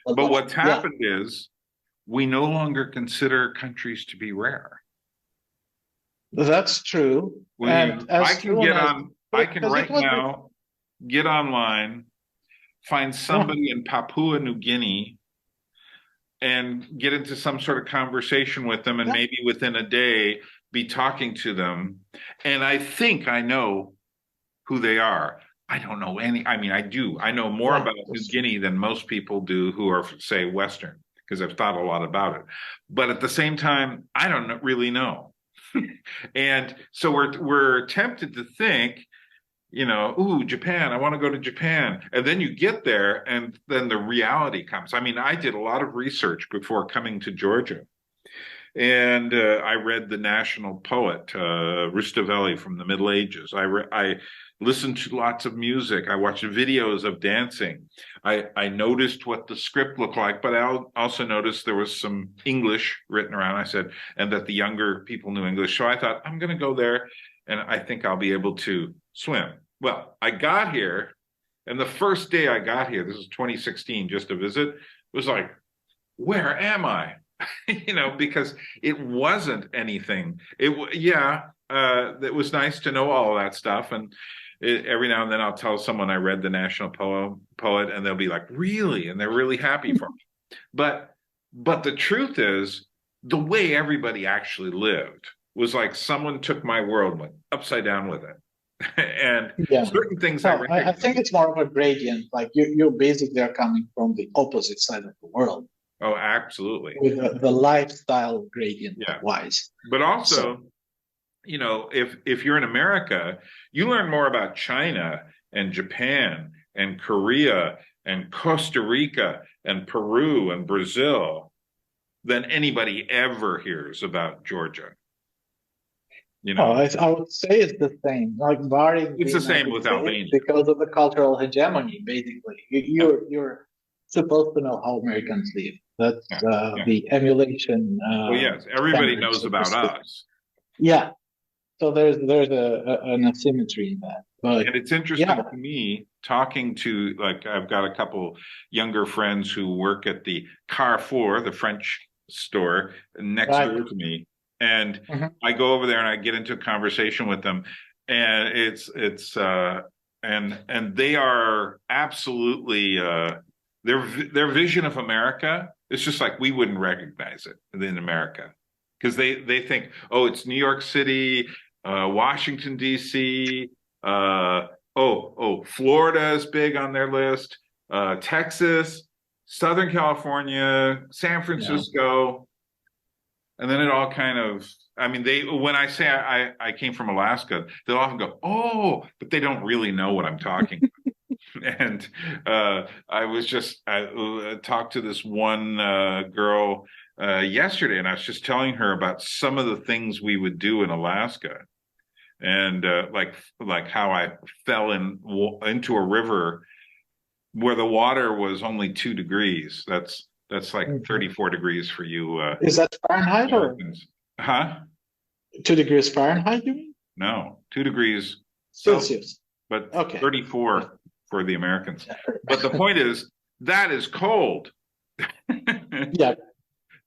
But what's happened is we no longer consider countries to be rare. That's true. I can right now get online, find somebody in Papua New Guinea, and get into some sort of conversation with them, and maybe within a day be talking to them. And I think I know who they are. I don't know any. I mean, I do. I know more about New Guinea than most people do who are, say, Western, because I've thought a lot about it. But at the same time, I don't really know. And so we're tempted to think, ooh, Japan, I want to go to Japan. And then you get there, and then the reality comes. I mean, I did a lot of research before coming to Georgia. And I read the national poet, Rustaveli from the Middle Ages. I listened to lots of music. I watched videos of dancing. I noticed what the script looked like, but I also noticed there was some English written around. I said, and that the younger people knew English. So I thought, I'm going to go there, and I think I'll be able to swim. Well, I got here, and the first day I got here, this is 2016, just to visit, was like, where am I? Because it wasn't anything. It was nice to know all of that stuff. And every now and then I'll tell someone I read the national poet, and they'll be like, really? And they're really happy for me. But the truth is, the way everybody actually lived was like someone took my world and went upside down with it. And certain things I think it's more of a gradient. Like you basically are coming from the opposite side of the world. Oh, absolutely. With the lifestyle gradient wise. But also, if you're in America, you learn more about China and Japan and Korea and Costa Rica and Peru and Brazil than anybody ever hears about Georgia. I would say it's the same. Like barring it's the same with Albania because of the cultural hegemony. Basically, you're supposed to know how Americans live. That's the emulation. Well, yes, everybody knows about us. Yeah, so there's an asymmetry in that. But and it's interesting to me talking to, like, I've got a couple younger friends who work at the Carrefour, the French store next door to me. And I go over there and I get into a conversation with them, and and they are absolutely their vision of America is just like we wouldn't recognize it in America, because they think, oh, it's New York City, Washington D.C., Florida is big on their list, Texas, Southern California, San Francisco. And then it all kind of, I mean, when I say I came from Alaska, they'll often go, oh, but they don't really know what I'm talking about. And I talked to this one girl yesterday, and I was just telling her about some of the things we would do in Alaska. And like how I fell into a river where the water was only 2 degrees. That's like 34 degrees for you. Is that Fahrenheit or? 2 degrees Fahrenheit, you mean? No, 2 degrees Celsius. But 34 for the Americans. But the point is, that is cold. Yeah.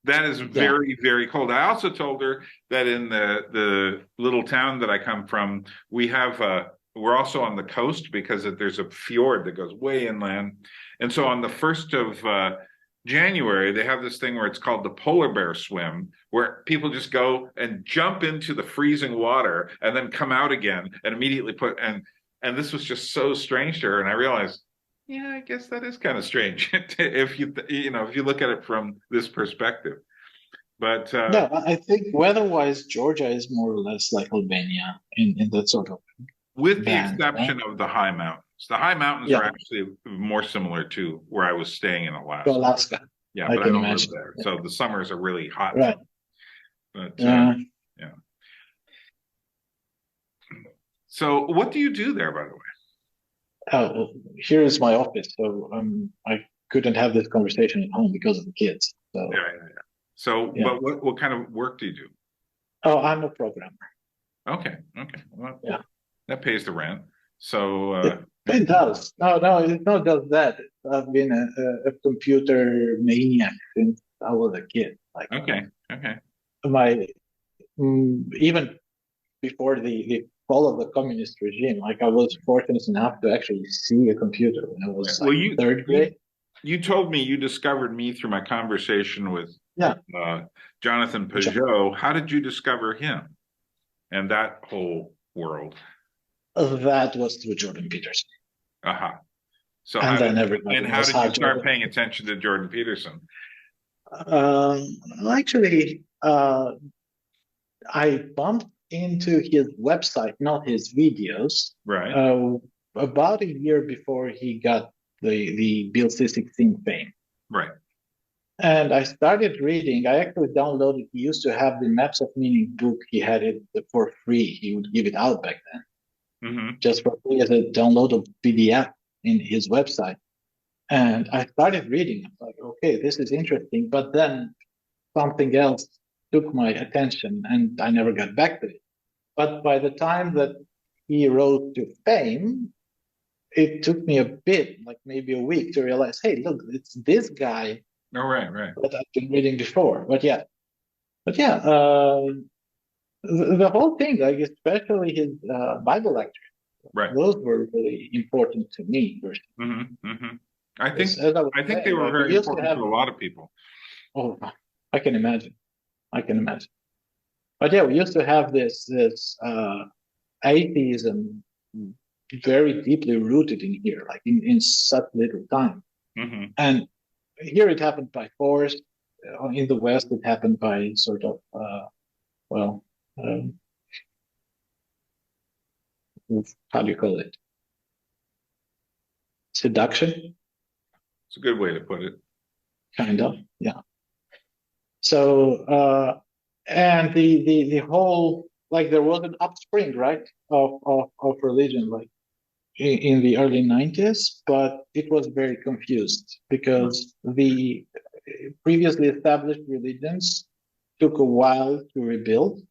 That is very, very cold. I also told her that in the little town that I come from, we're also on the coast because there's a fjord that goes way inland. And so on the 1st of January, they have this thing where it's called the polar bear swim, where people just go and jump into the freezing water and then come out again and immediately and this was just so strange to her. And I realized, yeah, I guess that is kind of strange if you look at it from this perspective. But no, I think weather-wise, Georgia is more or less like Albania in that sort of with the exception of the high mountains. The high mountains are actually more similar to where I was staying in Alaska. Alaska. Yeah, but I don't live there. So the summers are really hot. Right. But So what do you do there, by the way? Oh, here is my office. So I couldn't have this conversation at home because of the kids. So So but what kind of work do you do? Oh, I'm a programmer. Okay. Well, that pays the rent. So it does. No, it not just that. I've been a computer maniac since I was a kid. Okay. My even before the follow the communist regime. Like I was fortunate enough to actually see a computer when I was Well, like third grade. You told me you discovered me through my conversation with Jonathan Sure. Peugeot. How did you discover him and that whole world? That was through Jordan Peterson. So And how then did everybody how did you start Jordan. paying attention to Jordan Peterson? Actually, I bumped into his website, not his videos, Right. about a year before he got the Bylsi 16 fame. Right. And I started reading. I actually downloaded. He used to have the Maps of Meaning book. He had it for free. He would give it out back then, just for free as a downloadable PDF in his website. And I started reading. I was like, okay, this is interesting. But then something else took my attention, and I never got back to it. But by the time that he rose to fame, it took me a bit, like maybe a week, to realize, hey, look, it's this guy. Oh, right. That I've been reading before. But yeah, the whole thing, like especially his Bible lectures, right, those were really important to me. I think they were very important to a lot of people. Oh, I can imagine. But yeah, we used to have this atheism very deeply rooted in here, like in such little time. And here it happened by force. In the West, it happened by sort of, how do you call it? Seduction? It's a good way to put it. Kind of, yeah. So, and the whole, like there was an upspring, right, of religion, like in the early 90s, but it was very confused because the previously established religions took a while to rebuild.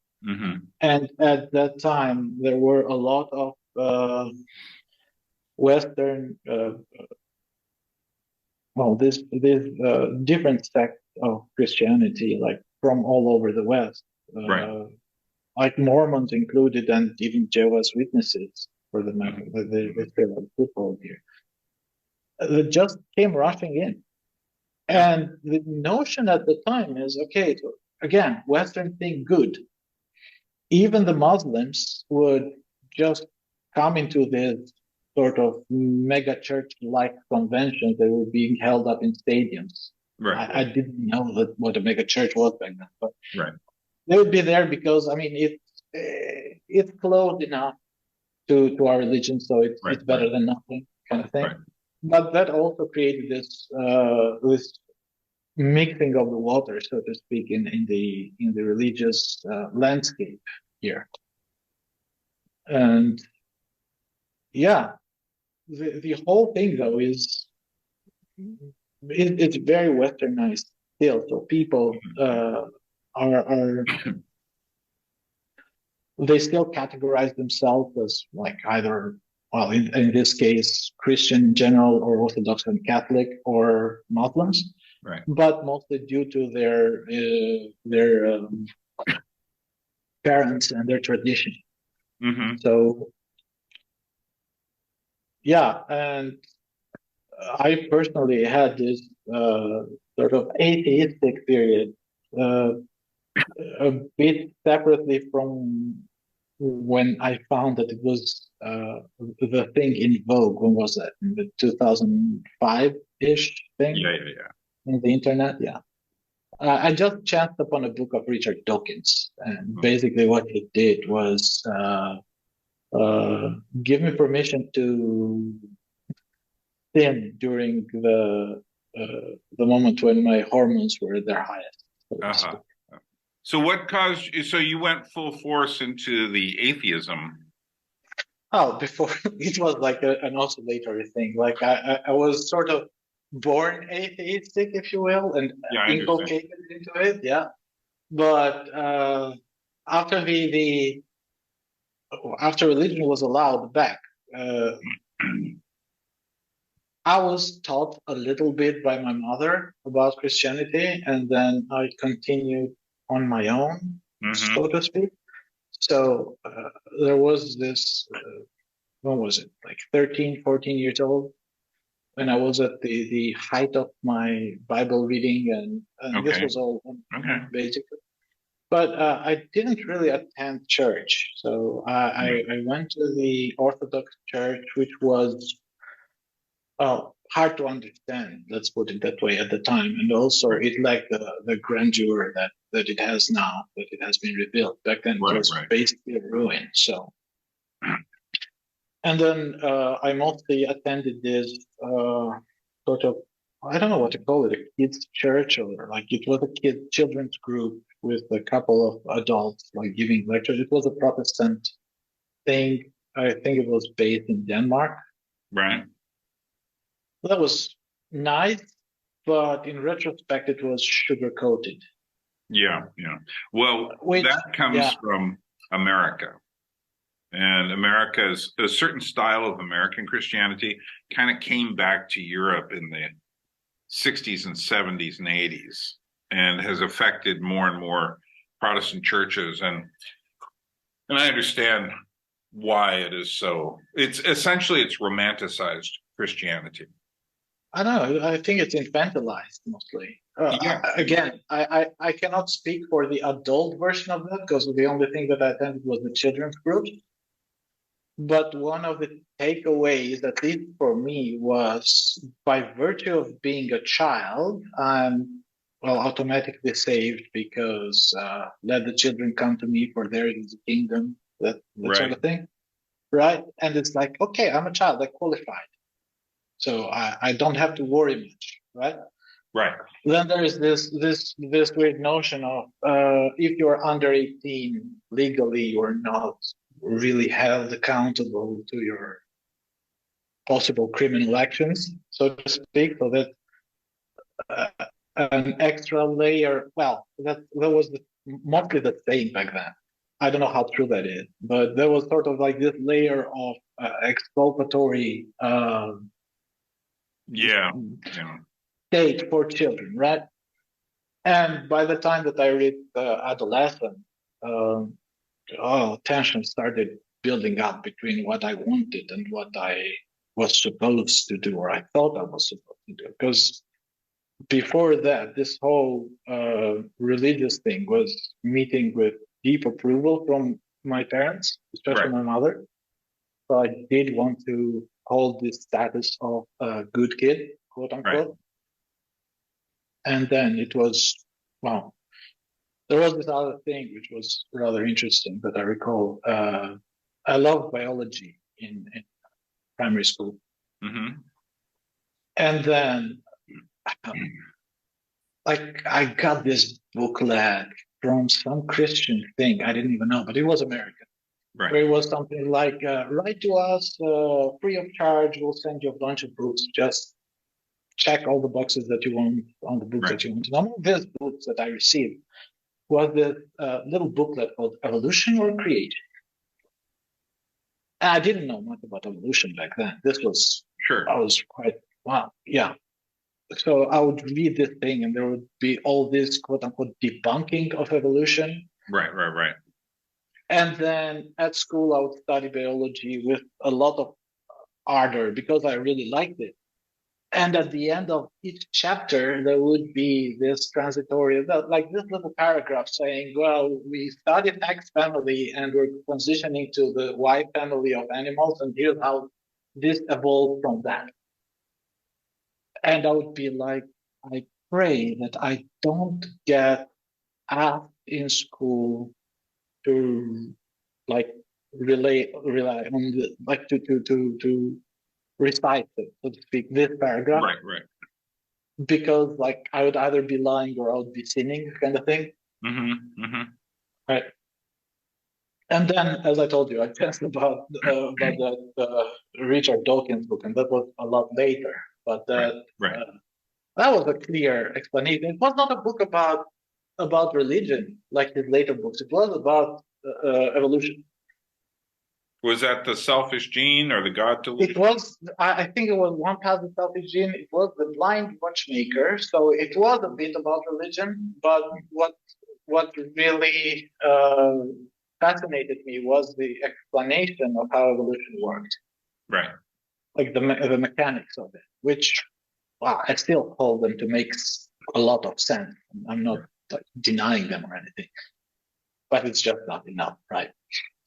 And at that time, there were a lot of Western, this different sects of Christianity, like from all over the West, like Mormons included, and even Jehovah's Witnesses, for the matter, they still have foothold here. That just came rushing in. And the notion at the time is, okay, so again, Western thing, good. Even the Muslims would just come into this sort of mega church-like conventions that were being held up in stadiums. I didn't know what a mega church was back then, but they would be there because, I mean, it's close enough to our religion, so it's better than nothing, kind of thing. But that also created this mixing of the water, so to speak, in the religious landscape here. And yeah, the whole thing though is it's very westernized still. So people are they still categorize themselves as like either, well, in this case, Christian in general, or Orthodox and Catholic, or Muslims. But mostly due to their parents and their tradition. So yeah, and I personally had this sort of atheistic period, a bit separately from when I found that it was the thing in vogue. When was that? In the 2005-ish thing? Yeah. In the internet, yeah. I just chanced upon a book of Richard Dawkins, and basically what he did was give me permission to sin during the moment when my hormones were at their highest. So what caused you? So you went full force into the atheism? Oh, before it was like an oscillatory thing. Like I was sort of born atheistic, if you will, and inculcated into it. Yeah, but after after religion was allowed back, I was taught a little bit by my mother about Christianity, and then I continued on my own, so to speak. So there was this, when was it? Like 13, 14 years old, when I was at the height of my Bible reading, and this was all basically. But I didn't really attend church. So I went to the Orthodox church, which was hard to understand, let's put it that way, at the time. And also it lacked the grandeur that it has now, that it has been rebuilt. Back then it was basically a ruin. So, and then I mostly attended this sort of, I don't know what to call it, a kids church, or like it was a children's group with a couple of adults like giving lectures. It was a Protestant thing. I think it was based in Denmark. Right. That was nice, but in retrospect, it was sugar coated. Yeah. Well, that comes from America. And America's a certain style of American Christianity kind of came back to Europe in the 60s and 70s and 80s and has affected more and more Protestant churches. And I understand why it is so. It's essentially romanticized Christianity. I don't know. I think it's infantilized mostly. Again, I cannot speak for the adult version of that because the only thing that I attended was the children's group. But one of the takeaways, at least for me, was by virtue of being a child, I'm automatically saved because let the children come to me, for there is the kingdom, that sort of thing, right? And it's like, okay, I'm a child, I qualified, so I don't have to worry much, right? Right. Then there is this weird notion of if you're under 18 legally, you're not really held accountable to your possible criminal actions, so to speak. So that an extra layer. Well, that was mostly the saying back then. I don't know how true that is, but there was sort of like this layer of exculpatory state for children, right? And by the time that I reached adolescence, tension started building up between what I wanted and what I was supposed to do, or I thought I was supposed to do. Because before that, this whole religious thing was meeting with deep approval from my parents, especially my mother. So I did want to hold this status of a good kid, quote unquote. And then it was, there was this other thing which was rather interesting that I recall. I loved biology in primary school. Mm-hmm. And then I got this booklet from some Christian thing. I didn't even know, but it was American. Right. Where it was something like, write to us free of charge. We'll send you a bunch of books. Just check all the boxes that you want on the books that you want. And among these books that I received was this little booklet called Evolution or Creation. And I didn't know much about evolution back then. This was, I was quite, So I would read this thing and there would be all this quote unquote debunking of evolution. Right. And then at school, I would study biology with a lot of ardor because I really liked it. And at the end of each chapter, there would be this transitory, like this little paragraph saying, well, we studied X family and we're transitioning to the Y family of animals, and here's how this evolved from that. And I would be like, I pray that I don't get asked in school to like rely on the, like to recite it, so to speak, this paragraph. Right. Because like I would either be lying or I would be sinning, kind of thing. Mm-hmm. Right. And then, as I told you, I guessed about the Richard Dawkins book, and that was a lot later. But that was a clear explanation. It was not a book about religion like his later books. It was about evolution. Was that the selfish gene or the God delusion? It was, I think it was One Path the Selfish Gene. It was The Blind Watchmaker. So it was a bit about religion, but what really fascinated me was the explanation of how evolution worked, Right. like the mechanics of it, which, wow, I still hold them to make a lot of sense. I'm not like denying them or anything, but it's just not enough, right?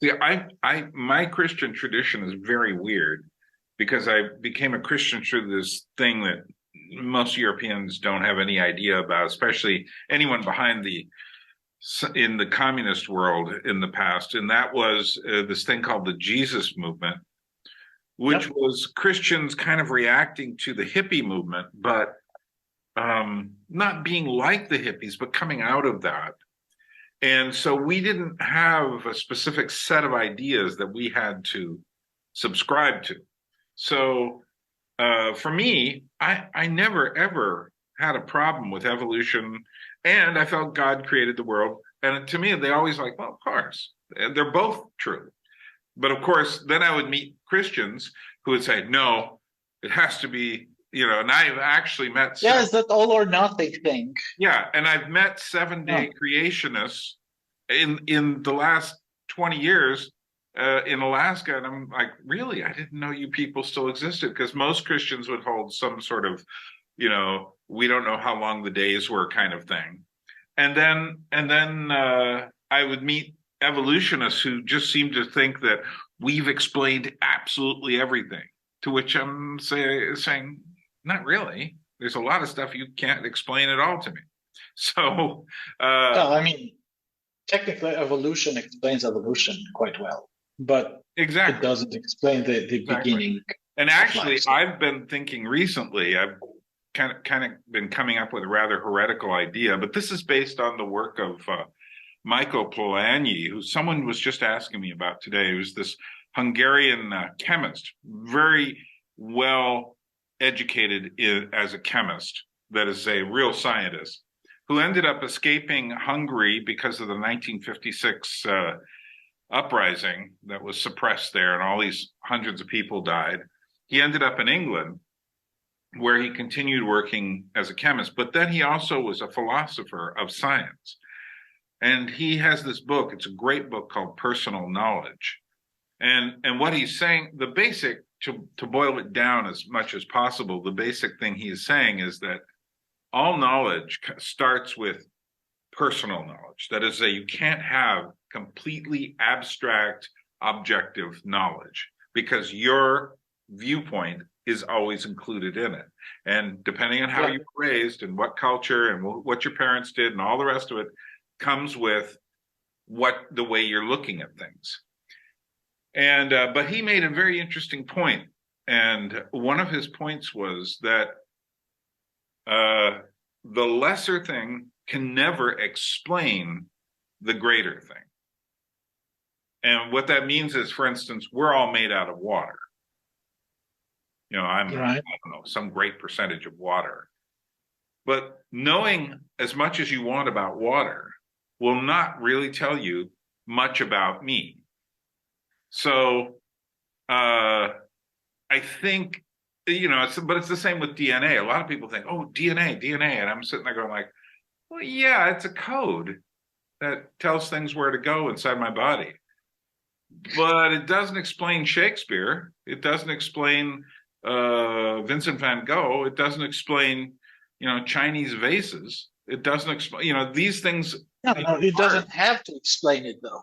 Yeah, my Christian tradition is very weird because I became a Christian through this thing that most Europeans don't have any idea about, especially anyone in the communist world in the past, and that was this thing called the Jesus movement, which was Christians kind of reacting to the hippie movement, but not being like the hippies, but coming out of that. And so we didn't have a specific set of ideas that we had to subscribe to. So for me, I never, ever had a problem with evolution. And I felt God created the world. And to me, they always like, well, of course, they're both true. But of course, then I would meet Christians who would say, no, it has to be, and I've actually met. Yeah, it's that all or nothing thing. Yeah. And I've met 7-day creationists in the last 20 years in Alaska. And I'm like, really? I didn't know you people still existed, because most Christians would hold some sort of, we don't know how long the days were kind of thing. And then I would meet evolutionists who just seem to think that we've explained absolutely everything, to which I'm saying, not really. There's a lot of stuff you can't explain at all to me. So, well, I mean, technically evolution explains evolution quite well, but exactly, it doesn't explain the beginning. And actually, I've been thinking recently, I've kind of been coming up with a rather heretical idea, but this is based on the work of Michael Polanyi, who someone was just asking me about today. He was this Hungarian chemist, very well educated as a chemist, that is a real scientist, who ended up escaping Hungary because of the 1956 uprising that was suppressed there, and all these hundreds of people died. He ended up in England, where he continued working as a chemist, but then he also was a philosopher of science. And he has this book, it's a great book called Personal Knowledge. And what he's saying, the basic, to boil it down as much as possible, the basic thing he is saying is that all knowledge starts with personal knowledge. That is, you can't have completely abstract, objective knowledge, because your viewpoint is always included in it. And depending on how you were raised and what culture and what your parents did and all the rest of it, comes with the way you're looking at things. And but he made a very interesting point. And one of his points was that the lesser thing can never explain the greater thing. And what that means is, for instance, we're all made out of water. I don't know, some great percentage of water. But knowing as much as you want about water will not really tell you much about me. So I think, but it's the same with DNA. A lot of people think, oh, DNA. And I'm sitting there going like, well, yeah, it's a code that tells things where to go inside my body. But it doesn't explain Shakespeare. It doesn't explain Vincent van Gogh. It doesn't explain, Chinese vases. It doesn't explain, these things. No, it doesn't have to explain it, though.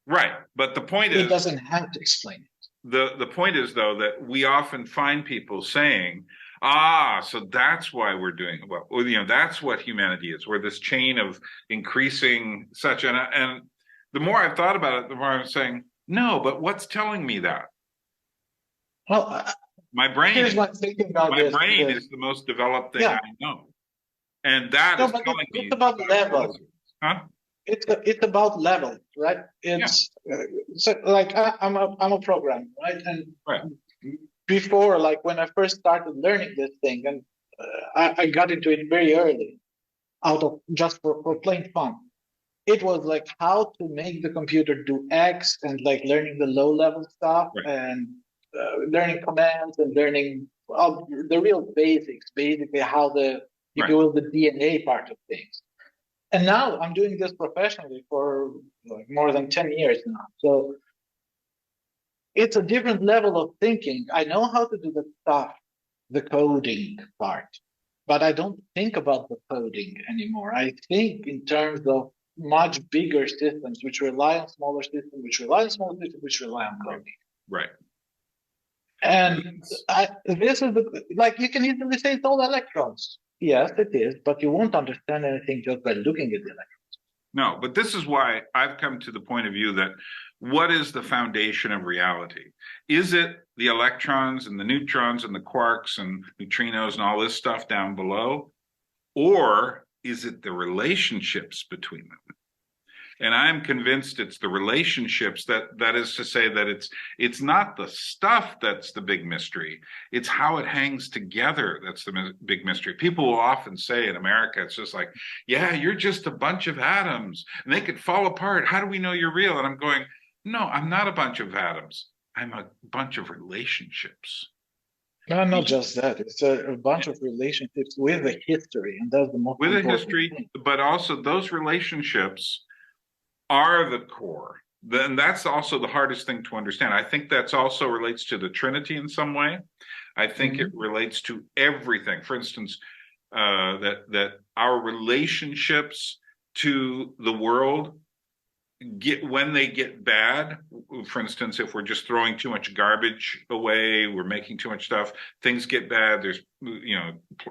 Right. But the point is, it doesn't have to explain it. The point is, though, that we often find people saying, so that's why we're doing well. That's what humanity is. We're this chain of increasing such. And the more I've thought about it, the more I'm saying, no, but what's telling me that? Well, my brain is the most developed thing I know. And that is telling me. It's about level. Huh? It's about level, right? It's so like I'm a programmer, right? And before, like when I first started learning this thing, and I got into it very early, out of just for plain fun. It was like how to make the computer do X, and like learning the low level stuff, and learning commands and learning the real basics, basically how if you will, the DNA part of things. And now I'm doing this professionally for like more than 10 years now. So it's a different level of thinking. I know how to do the stuff, the coding part, but I don't think about the coding anymore. I think in terms of much bigger systems, which rely on smaller systems, which rely on smaller systems, which rely on coding. Right. And this is like, you can easily say it's all electrons. Yes, it is, but you won't understand anything just by looking at the electrons. No, but this is why I've come to the point of view that what is the foundation of reality? Is it the electrons and the neutrons and the quarks and neutrinos and all this stuff down below? Or is it the relationships between them? And I'm convinced it's the relationships that is to say that it's not the stuff that's the big mystery. It's how it hangs together that's the big mystery. People will often say in America, it's just like, yeah, you're just a bunch of atoms and they could fall apart. How do we know you're real? And I'm going, no, I'm not a bunch of atoms. I'm a bunch of relationships. No, not just that. It's a bunch of relationships with a history, and that's the most with a important history, thing. But also those relationships are the core. Then that's also the hardest thing to understand. I think that's also relates to the Trinity in some way. I think it relates to everything. For instance, that our relationships to the world when they get bad. For instance, if we're just throwing too much garbage away, we're making too much stuff, things get bad. There's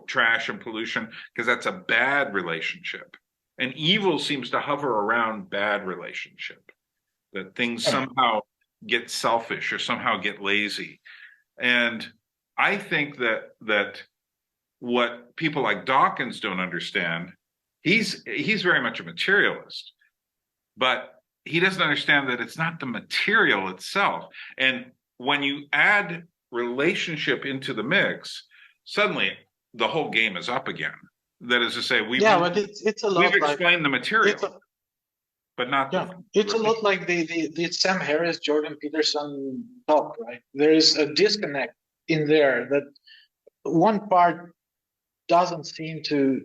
trash and pollution because that's a bad relationship. And evil seems to hover around bad relationship, that things somehow get selfish or somehow get lazy. And I think that what people like Dawkins don't understand, he's very much a materialist, but he doesn't understand that it's not the material itself. And when you add relationship into the mix, suddenly the whole game is up again. That is to say, but it's a lot. We've explained the material, but not. Yeah, it's a lot like the Sam Harris, Jordan Peterson talk, right? There is a disconnect in there that one part doesn't seem to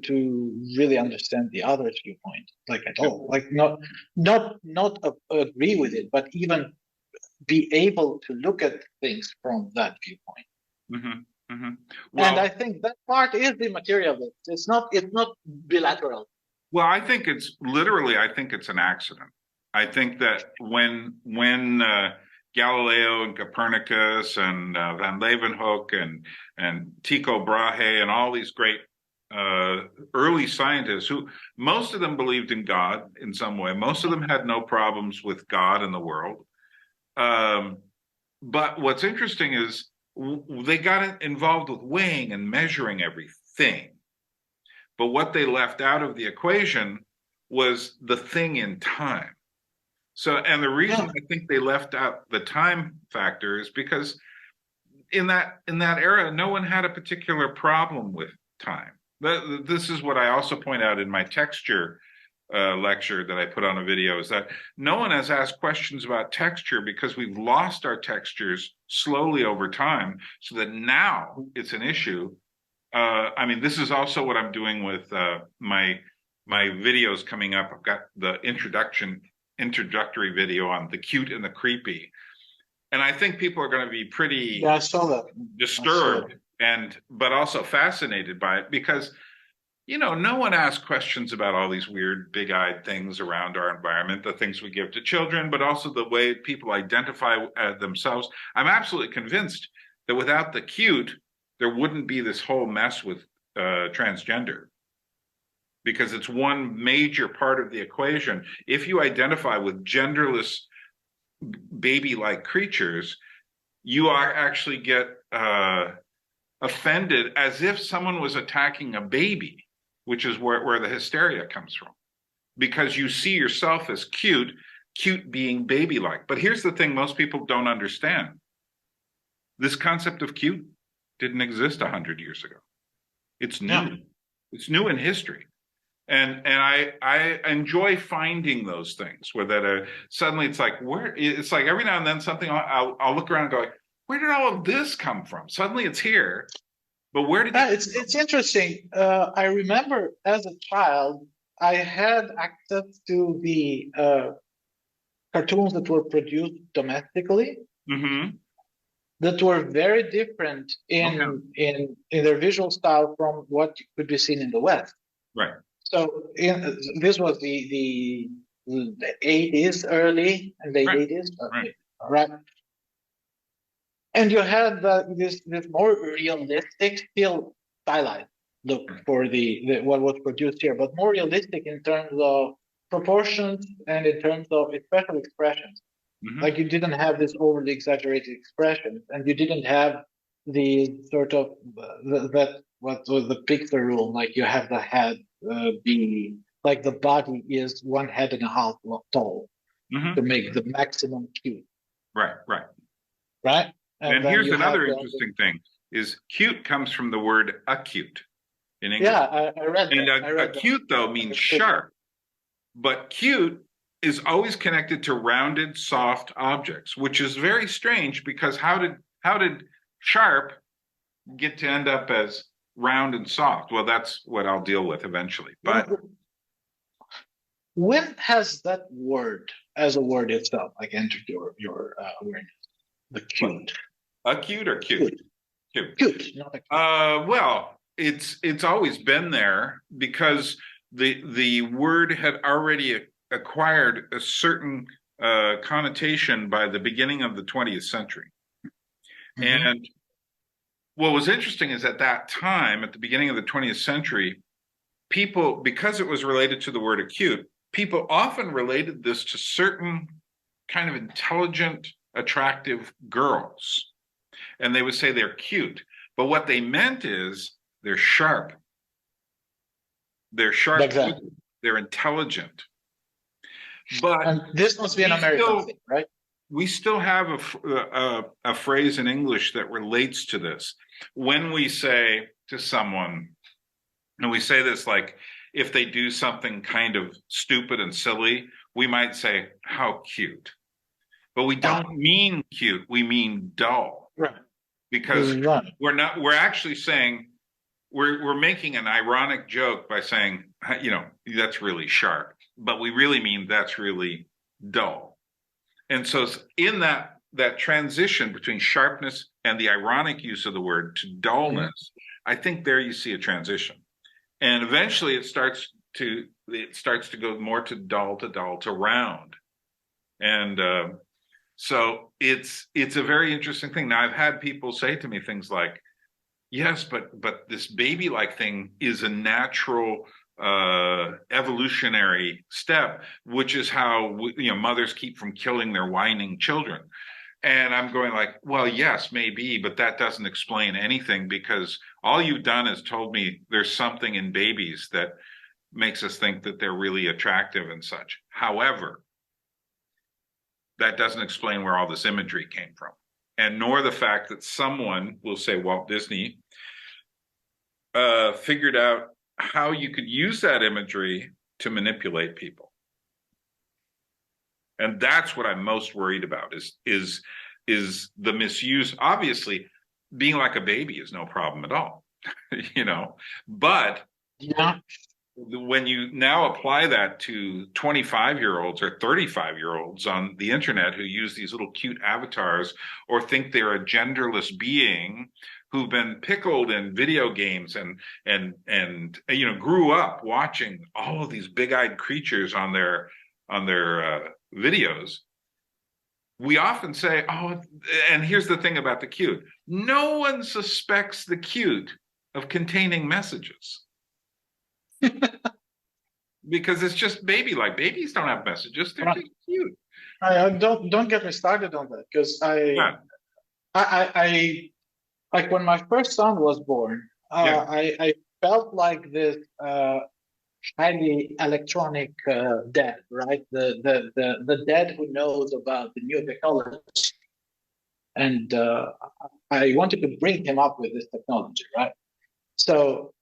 really understand the other's viewpoint, like at all. Like not agree with it, but even be able to look at things from that viewpoint. Mm-hmm. Mm-hmm. Well, and I think that part is the materialist. It's not bilateral. Well, I think it's an accident. I think that when Galileo and Copernicus and Van Leeuwenhoek and Tycho Brahe and all these great early scientists, who most of them believed in God in some way, most of them had no problems with God in the world. But what's interesting is they got involved with weighing and measuring everything. But what they left out of the equation was the thing in time. So, and the reason I think they left out the time factor is because in that era, no one had a particular problem with time. This is what I also point out in my texture lecture that I put on a video, is that no one has asked questions about texture because we've lost our textures slowly over time, so that now it's an issue. I mean, this is also what I'm doing with my videos coming up. I've got the introductory video on the cute and the creepy, and I think people are going to be pretty I saw that. disturbed but also fascinated by it, because no one asks questions about all these weird big-eyed things around our environment, the things we give to children, but also the way people identify themselves. I'm absolutely convinced that without the cute, there wouldn't be this whole mess with transgender, because it's one major part of the equation. If you identify with genderless baby-like creatures, you actually get offended as if someone was attacking a baby, which is where the hysteria comes from, because you see yourself as cute being baby-like. But here's the thing most people don't understand. This concept of cute didn't exist 100 years ago. It's new. Yeah. It's new in history. And I enjoy finding those things where that suddenly it's like every now and then something I'll look around and go, where did all of this come from? Suddenly it's here, but where did it's interesting. I remember as a child, I had access to the cartoons that were produced domestically that were very different in their visual style from what could be seen in the West. Right. So this was the 80s, early and late 80s, right? And you had this more realistic, still stylized look for the what was produced here, but more realistic in terms of proportions and in terms of special expressions. Like you didn't have this overly exaggerated expressions, and you didn't have the sort of that what was the Pixar rule, like you have the head be like the body is 1.5 heads tall to make the maximum cute. Right. And here's another interesting thing: is cute comes from the word acute in English. Yeah, I read that. And acute though means sharp, but cute is always connected to rounded, soft objects, which is very strange because how did sharp get to end up as round and soft? Well, that's what I'll deal with eventually. But when has that word, as a word itself, like entered your awareness? The cute. Acute or cute? Cute, not acute. Well, it's always been there because the word had already acquired a certain connotation by the beginning of the 20th century. And what was interesting is at that time, at the beginning of the 20th century, people, because it was related to the word acute, people often related this to certain kind of intelligent, attractive girls. And they would say they're cute. But what they meant is they're sharp. They're sharp. Exactly. They're intelligent. But and this must be an American thing, right? We still have a phrase in English that relates to this. When we say to someone, and we say this like if they do something kind of stupid and silly, we might say, how cute. But we don't mean cute, we mean dull. Right. Because we're actually saying, we're making an ironic joke by saying, that's really sharp, but we really mean that's really dull. And so in that transition between sharpness and the ironic use of the word to dullness, I think there you see a transition. And eventually it starts to go more to dull to round. And so it's a very interesting thing. Now I've had people say to me things like, yes, but this baby-like thing is a natural evolutionary step, which is how mothers keep from killing their whining children. And I'm going like, well, yes, maybe, but that doesn't explain anything, because all you've done is told me there's something in babies that makes us think that they're really attractive and such. However, that doesn't explain where all this imagery came from, and nor the fact that someone, will say Walt Disney, figured out how you could use that imagery to manipulate people. And that's what I'm most worried about is the misuse. Obviously, being like a baby is no problem at all, but when you now apply that to 25-year-olds or 35-year-olds on the internet who use these little cute avatars or think they're a genderless being who've been pickled in video games and grew up watching all of these big-eyed creatures on their videos, we often say, oh, and here's the thing about the cute. No one suspects the cute of containing messages. Because it's just baby-like. Babies don't have messages. They're just cute. Don't get me started on that, because I like when my first son was born, I felt like this highly electronic dad, right? The dad who knows about the new technology, and I wanted to bring him up with this technology, right? So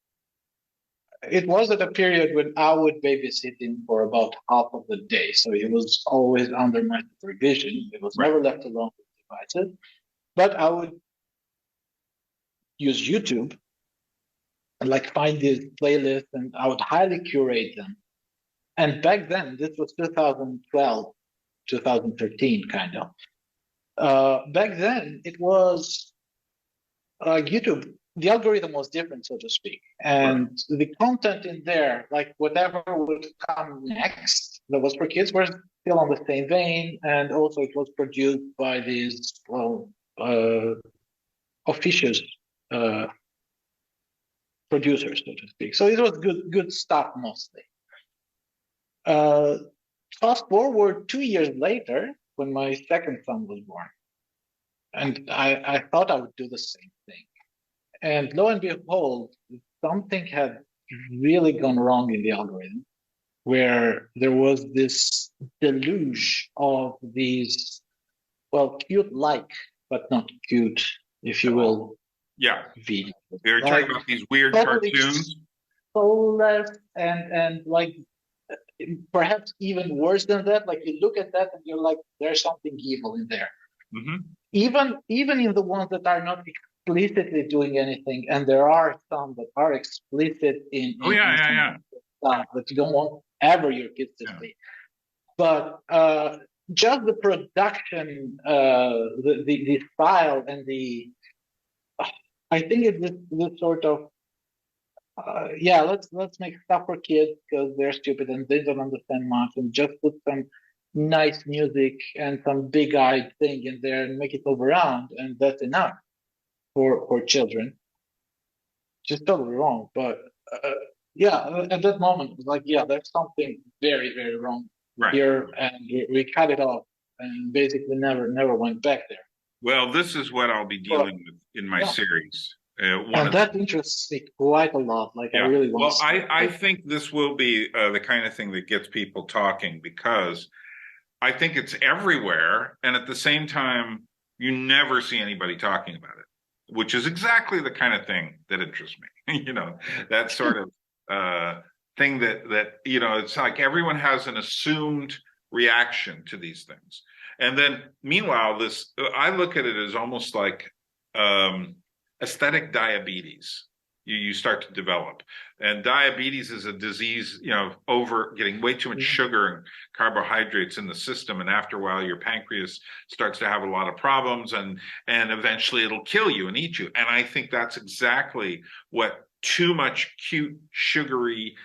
it was at a period when I would babysit him for about half of the day. So he was always under my supervision. He was never left alone with devices. But I would use YouTube and find these playlists, and I would highly curate them. And back then, this was 2012, 2013, kind of. Back then, it was YouTube. The algorithm was different, so to speak, and the content in there, like whatever would come next, that was for kids, were still on the same vein, and also it was produced by these officious producers, so to speak. So it was good stuff mostly. Fast forward 2 years later, when my second son was born, and I thought I would do the same thing. And lo and behold, something had really gone wrong in the algorithm, where there was this deluge of these, well, cute-like, but not cute, if you will. Yeah. Videos. They're talking about these weird cartoons. Soulless and like perhaps even worse than that. Like you look at that and you're like, there's something evil in there. Mm-hmm. Even in the ones that are not explicitly doing anything, and there are some that are explicit in stuff that you don't want ever your kids to see. But just the production, the style, and the I think it's this sort of let's make stuff for kids because they're stupid and they don't understand much, and just put some nice music and some big-eyed thing in there and make it move around, and that's enough for children. Just totally wrong, but at that moment it was like, there's something very, very wrong here, and we cut it off and basically never went back there. Well, this is what I'll be dealing with in my series. And that interests me quite a lot. Like I really want. Well, I think this will be the kind of thing that gets people talking, because I think it's everywhere, and at the same time, you never see anybody talking about it, which is exactly the kind of thing that interests me. That sort of thing that it's like everyone has an assumed reaction to these things, and then meanwhile, I look at it as almost like aesthetic diabetes. You start to develop, and diabetes is a disease, over getting way too much sugar and carbohydrates in the system, and after a while your pancreas starts to have a lot of problems, and eventually it'll kill you and eat you. And I think that's exactly what too much cute, sugary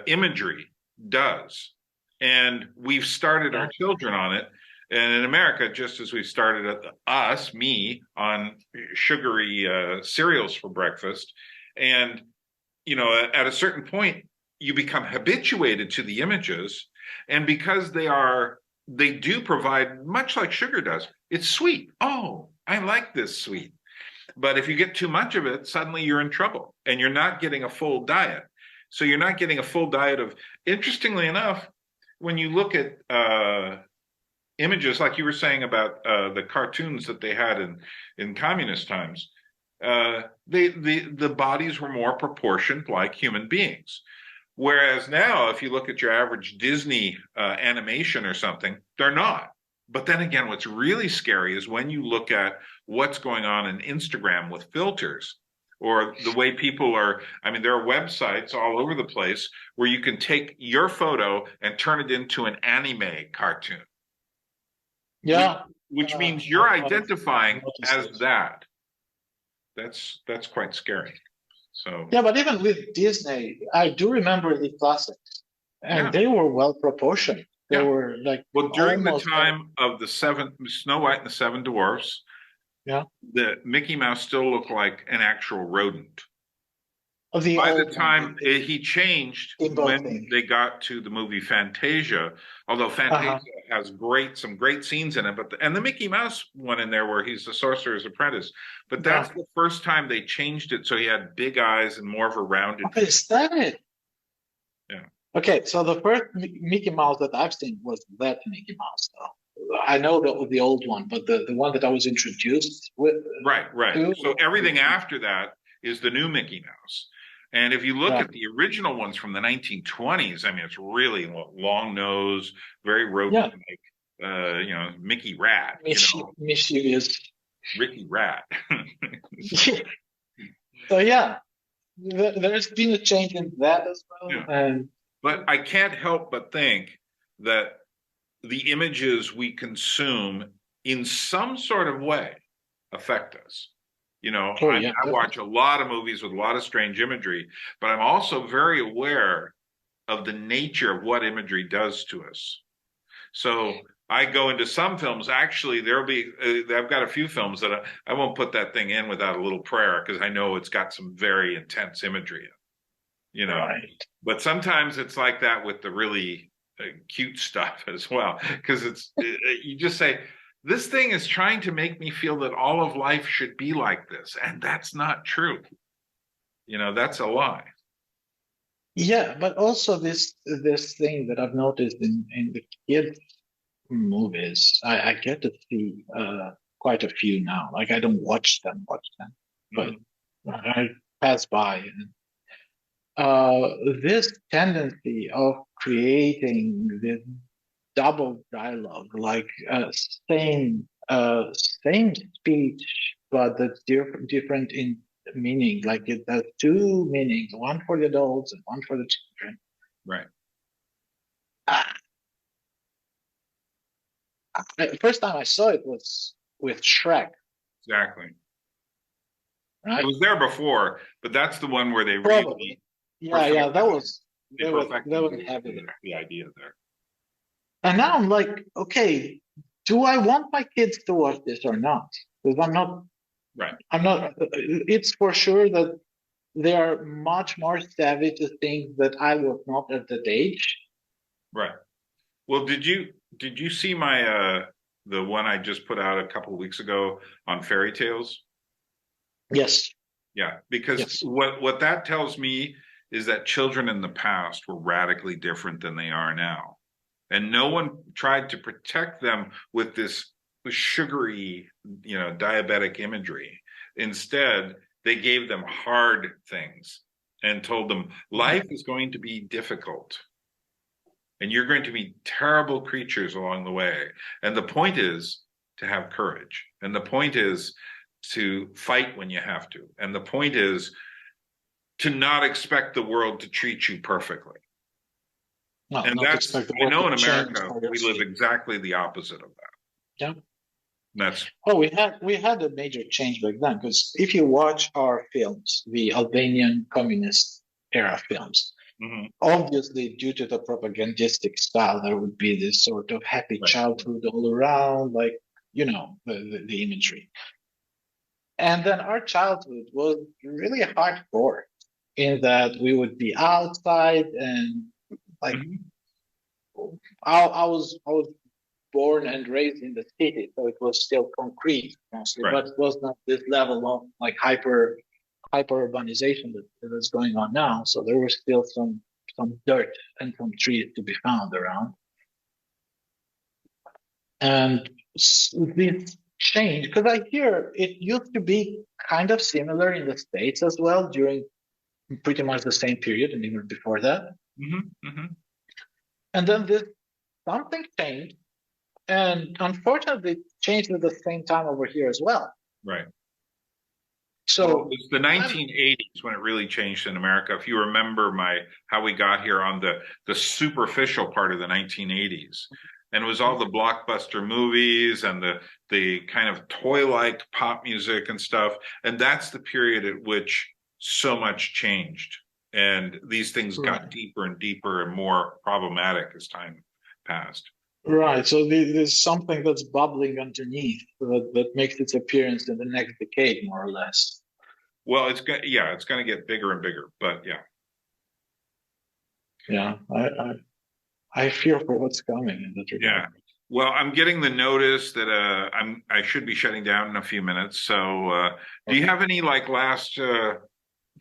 imagery does. And we've started our children on it. And in America, just as we started me on sugary cereals for breakfast, and at a certain point, you become habituated to the images, and because they do provide, much like sugar does, it's sweet. Oh, I like this sweet. But if you get too much of it, suddenly you're in trouble, and you're not getting a full diet. So you're not getting a full diet of. Interestingly enough, when you look at images, like you were saying about the cartoons that they had in communist times, the bodies were more proportioned like human beings. Whereas now, if you look at your average Disney animation or something, they're not. But then again, what's really scary is when you look at what's going on in Instagram with filters, or the way people are. I mean, there are websites all over the place where you can take your photo and turn it into an anime cartoon. Yeah, which means you're identifying as that. That's quite scary. So but even with Disney, I do remember the classics, and they were well proportioned. They were like, well, during the time of the Snow White and the Seven Dwarfs, the Mickey Mouse still looked like an actual rodent. By the time he changed when they got to the movie Fantasia, although Fantasia has some great scenes in it, and the Mickey Mouse one in there where he's the Sorcerer's Apprentice, but that's the first time they changed it so he had big eyes and more of a rounded face. Is that it? Yeah. Okay, so the first Mickey Mouse that I've seen was that Mickey Mouse, though. I know the old one, but the one that I was introduced with. Right. So everything after that is the new Mickey Mouse. And if you look at the original ones from the 1920s, I mean, it's really long nose, very rodent-like, Mickey Rat. Mischievous. Ricky Rat. So there's been a change in that as well. Yeah. And But I can't help but think that the images we consume in some sort of way affect us. You know, Oh, I yeah, watch a lot of movies with a lot of strange imagery, but I'm also very aware of the nature of what imagery does to us. So I go into some films. Actually, there'll be I've got a few films that I won't put that thing in without a little prayer because I know it's got some very intense imagery. You know, right. but sometimes it's like that with the really cute stuff as well because you just say this thing is trying to make me feel that all of life should be like this, and that's not true. You know, that's a lie. Yeah, but also this thing that I've noticed in the kids movies, I get to see quite a few now. Like I don't watch them, but I pass by. And, this tendency of creating this double dialogue, like same speech, but that's different in meaning. Like it has two meanings, one for the adults and one for the children. Right. The first time I saw it was with Shrek. Exactly. Right? It was there before, but that's the one where they Probably. really Yeah, that was they perfected heavy there. the idea there. And now I'm like, okay, do I want my kids to watch this or not? Because I'm not. Right. I'm not. It's for sure that they are much more savvy to things that I was not at that age. Right. Well, did you see my the one I just put out a couple of weeks ago on fairy tales? Yes. Yeah, because what that tells me is that children in the past were radically different than they are now. And no one tried to protect them with this sugary, diabetic imagery. Instead, they gave them hard things and told them life is going to be difficult. And you're going to be terrible creatures along the way. And the point is to have courage. And the point is to fight when you have to. And the point is to not expect the world to treat you perfectly. No, and that's, I know in America, we live exactly the opposite of that. Yeah. That's we had a major change back then, because if you watch our films, the Albanian communist era films, obviously due to the propagandistic style, there would be this sort of happy childhood all around, like, the imagery. And then our childhood was really hardcore in that we would be outside and like I was born and raised in the city, so it was still concrete mostly, but it was not this level of like hyper urbanization that is going on now. So there was still some dirt and some trees to be found around. And this change, because I hear it used to be kind of similar in the States as well during pretty much the same period and even before that. And then something changed, and unfortunately it changed at the same time over here as well. Right. So it's the 1980s when it really changed in America. If you remember how we got here on the superficial part of the 1980s, and it was all the blockbuster movies and the kind of toy-like pop music and stuff. And that's the period at which so much changed. And these things got deeper and deeper and more problematic as time passed. Right. So there's something that's bubbling underneath that makes its appearance in the next decade, more or less. Well, it's going to get bigger and bigger, but yeah. Yeah, I fear for what's coming in that regard. Yeah. Well, I'm getting the notice that I should be shutting down in a few minutes. So, do you have any last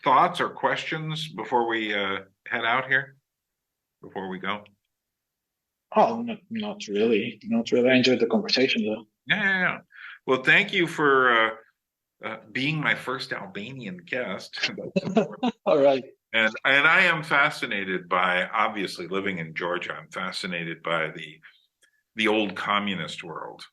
thoughts or questions before we head out here? Before we go? Oh, not really. Not really. I enjoyed the conversation, though. Yeah. Well, thank you for being my first Albanian guest. All right. And I am fascinated by, obviously living in Georgia, I'm fascinated by the old communist world.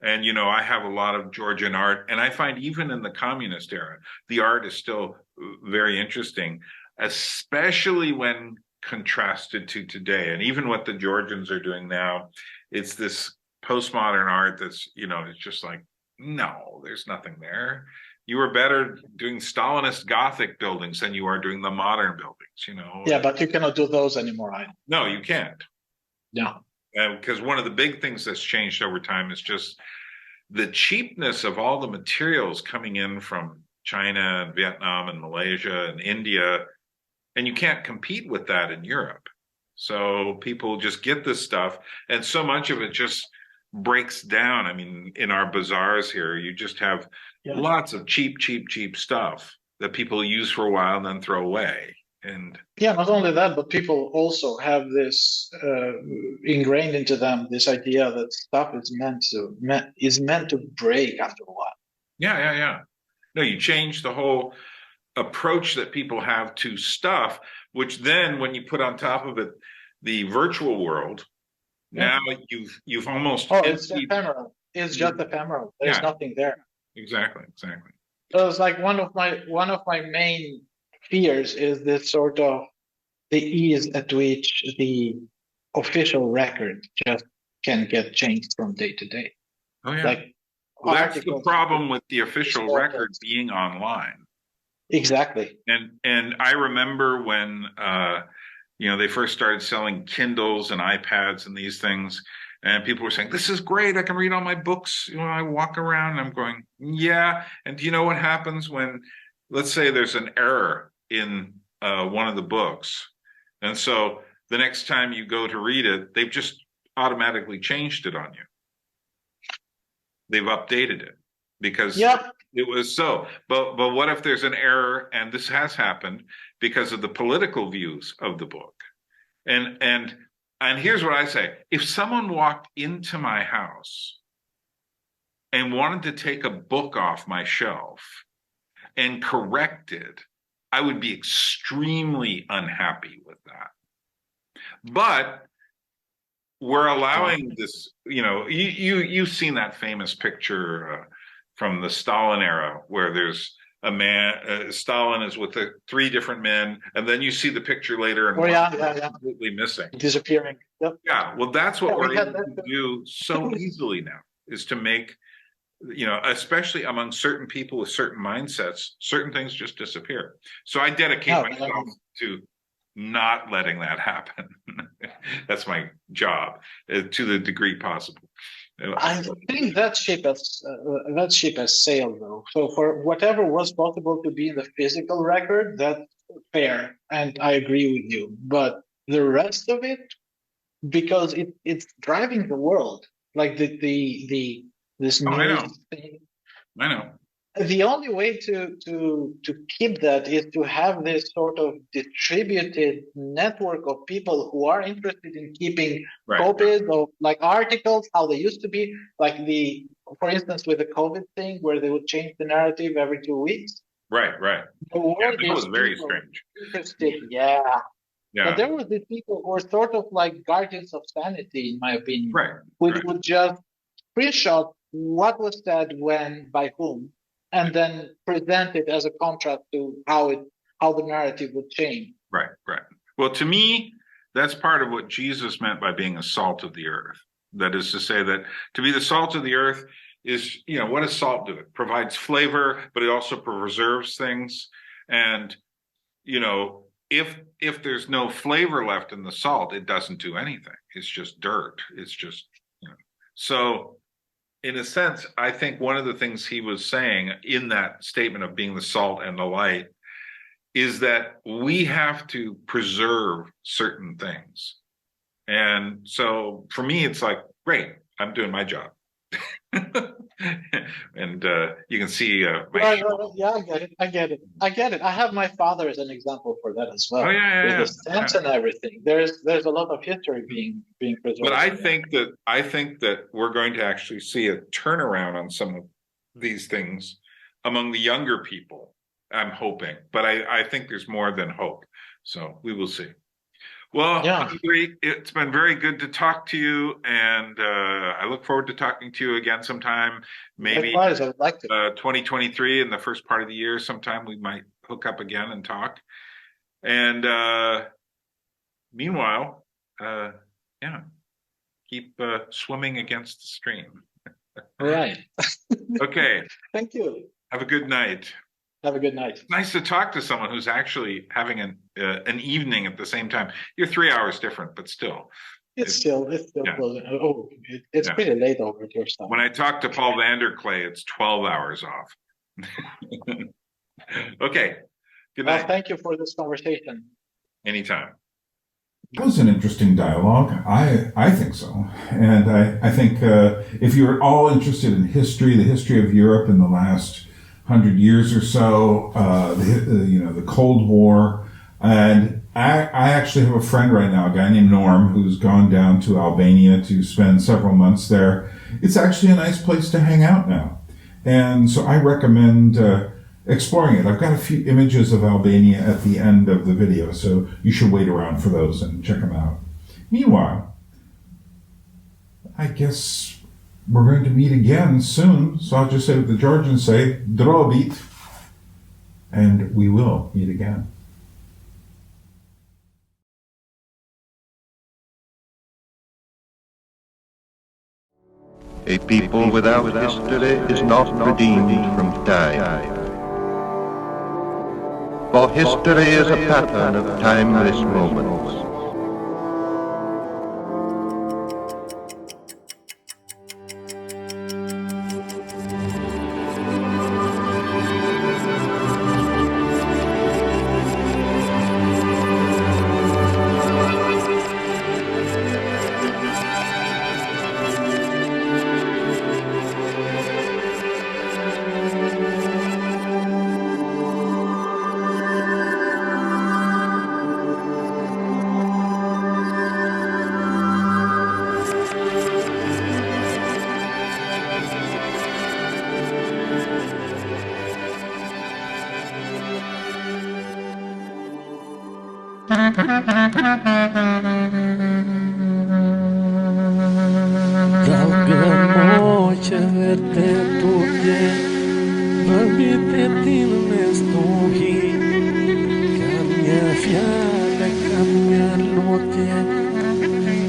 And, I have a lot of Georgian art, and I find even in the communist era, the art is still very interesting, especially when contrasted to today. And even what the Georgians are doing now, it's this postmodern art that's, it's just like, no, there's nothing there. You were better doing Stalinist Gothic buildings than you are doing the modern buildings, Yeah, but you cannot do those anymore. No, you can't. No. Because one of the big things that's changed over time is just the cheapness of all the materials coming in from China and Vietnam and Malaysia and India, and you can't compete with that in Europe. So people just get this stuff, and so much of it just breaks down. I mean, in our bazaars here, you just have lots of cheap stuff that people use for a while and then throw away. And not only that, but people also have this ingrained into them, this idea that stuff is meant to break after a while. Yeah. No, you change the whole approach that people have to stuff, which then when you put on top of it the virtual world, now you've almost it's ephemeral. It's just ephemeral. There's nothing there. Exactly. So it's like one of my main fears is this sort of the ease at which the official record just can get changed from day to day. Oh yeah. That's the problem with the official record being online. Exactly. And I remember when they first started selling Kindles and iPads and these things, and people were saying, "This is great. I can read all my books. I walk around." And I'm going, "Yeah." And do you know what happens when, let's say, there's an error in one of the books, and so the next time you go to read it, they've just automatically changed it on you. They've updated it because it was so. But what if there's an error, and this has happened because of the political views of the book? And here's what I say: if someone walked into my house and wanted to take a book off my shelf and correct it, I would be extremely unhappy with that. But we're allowing this, you've seen that famous picture from the Stalin era where there's a man, Stalin is with three different men, and then you see the picture later and completely missing. Disappearing. Yep. Yeah, well, that's what we're able to do so easily now, is to make, especially among certain people with certain mindsets, certain things just disappear. So I dedicate myself to not letting that happen. That's my job, to the degree possible. I think that ship has sailed, though. So for whatever was possible to be in the physical record, that's fair, and I agree with you. But the rest of it, because it's driving the world, like this news thing. I know. The only way to keep that is to have this sort of distributed network of people who are interested in keeping copies of like articles, how they used to be, like for instance, with the COVID thing, where they would change the narrative every 2 weeks. Right. The world that was very strange. Interested, But there were these people who were sort of like guardians of sanity, in my opinion, which would just screenshot what was said when, by whom, and then present it as a contrast to how the narrative would change. Right. Well, to me, that's part of what Jesus meant by being a salt of the earth. That is to say that to be the salt of the earth is, what does salt do? It provides flavor, but it also preserves things. And, if there's no flavor left in the salt, it doesn't do anything. It's just dirt. It's just, So in a sense, I think one of the things he was saying in that statement of being the salt and the light is that we have to preserve certain things. And so for me, it's like, great, I'm doing my job. And you can see I get it. I have my father as an example for that as well. With the stamps and everything. There's a lot of history being preserved. But I think that we're going to actually see a turnaround on some of these things among the younger people. I'm hoping, but I think there's more than hope. So we will see. Well, Andri, it's been very good to talk to you, and I look forward to talking to you again sometime. Maybe Likewise, I would like to. 2023 in the first part of the year, sometime we might hook up again and talk. And Meanwhile, yeah, keep swimming against the stream. All right. Okay. Thank you. Have a good night. Have a good night. Nice to talk to someone who's actually having an evening at the same time. You're 3 hours different, but still. It's still yeah. close. Oh, it's pretty late over your stuff. When I talk to Paul Vanderklay, it's 12 hours off. Okay. Good night. Well, thank you for this conversation. Anytime. That was an interesting dialogue. I think so. And I think if you're all interested in history, the history of Europe in the last 100 years or so, the Cold War, and I actually have a friend right now, a guy named Norm, who's gone down to Albania to spend several months there. It's actually a nice place to hang out now. And so I recommend exploring it. I've got a few images of Albania at the end of the video, so you should wait around for those and check them out. Meanwhile, I guess we're going to meet again soon, so I'll just say what the Georgians say, drobit, and we will meet again. A people without history is not redeemed from time. For history is a pattern of timeless moments.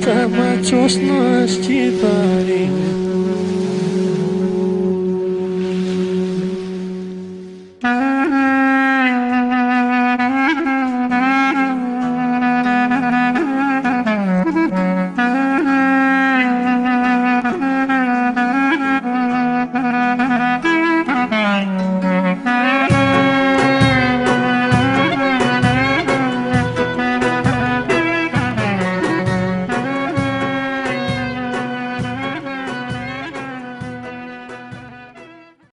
Та мачос на щита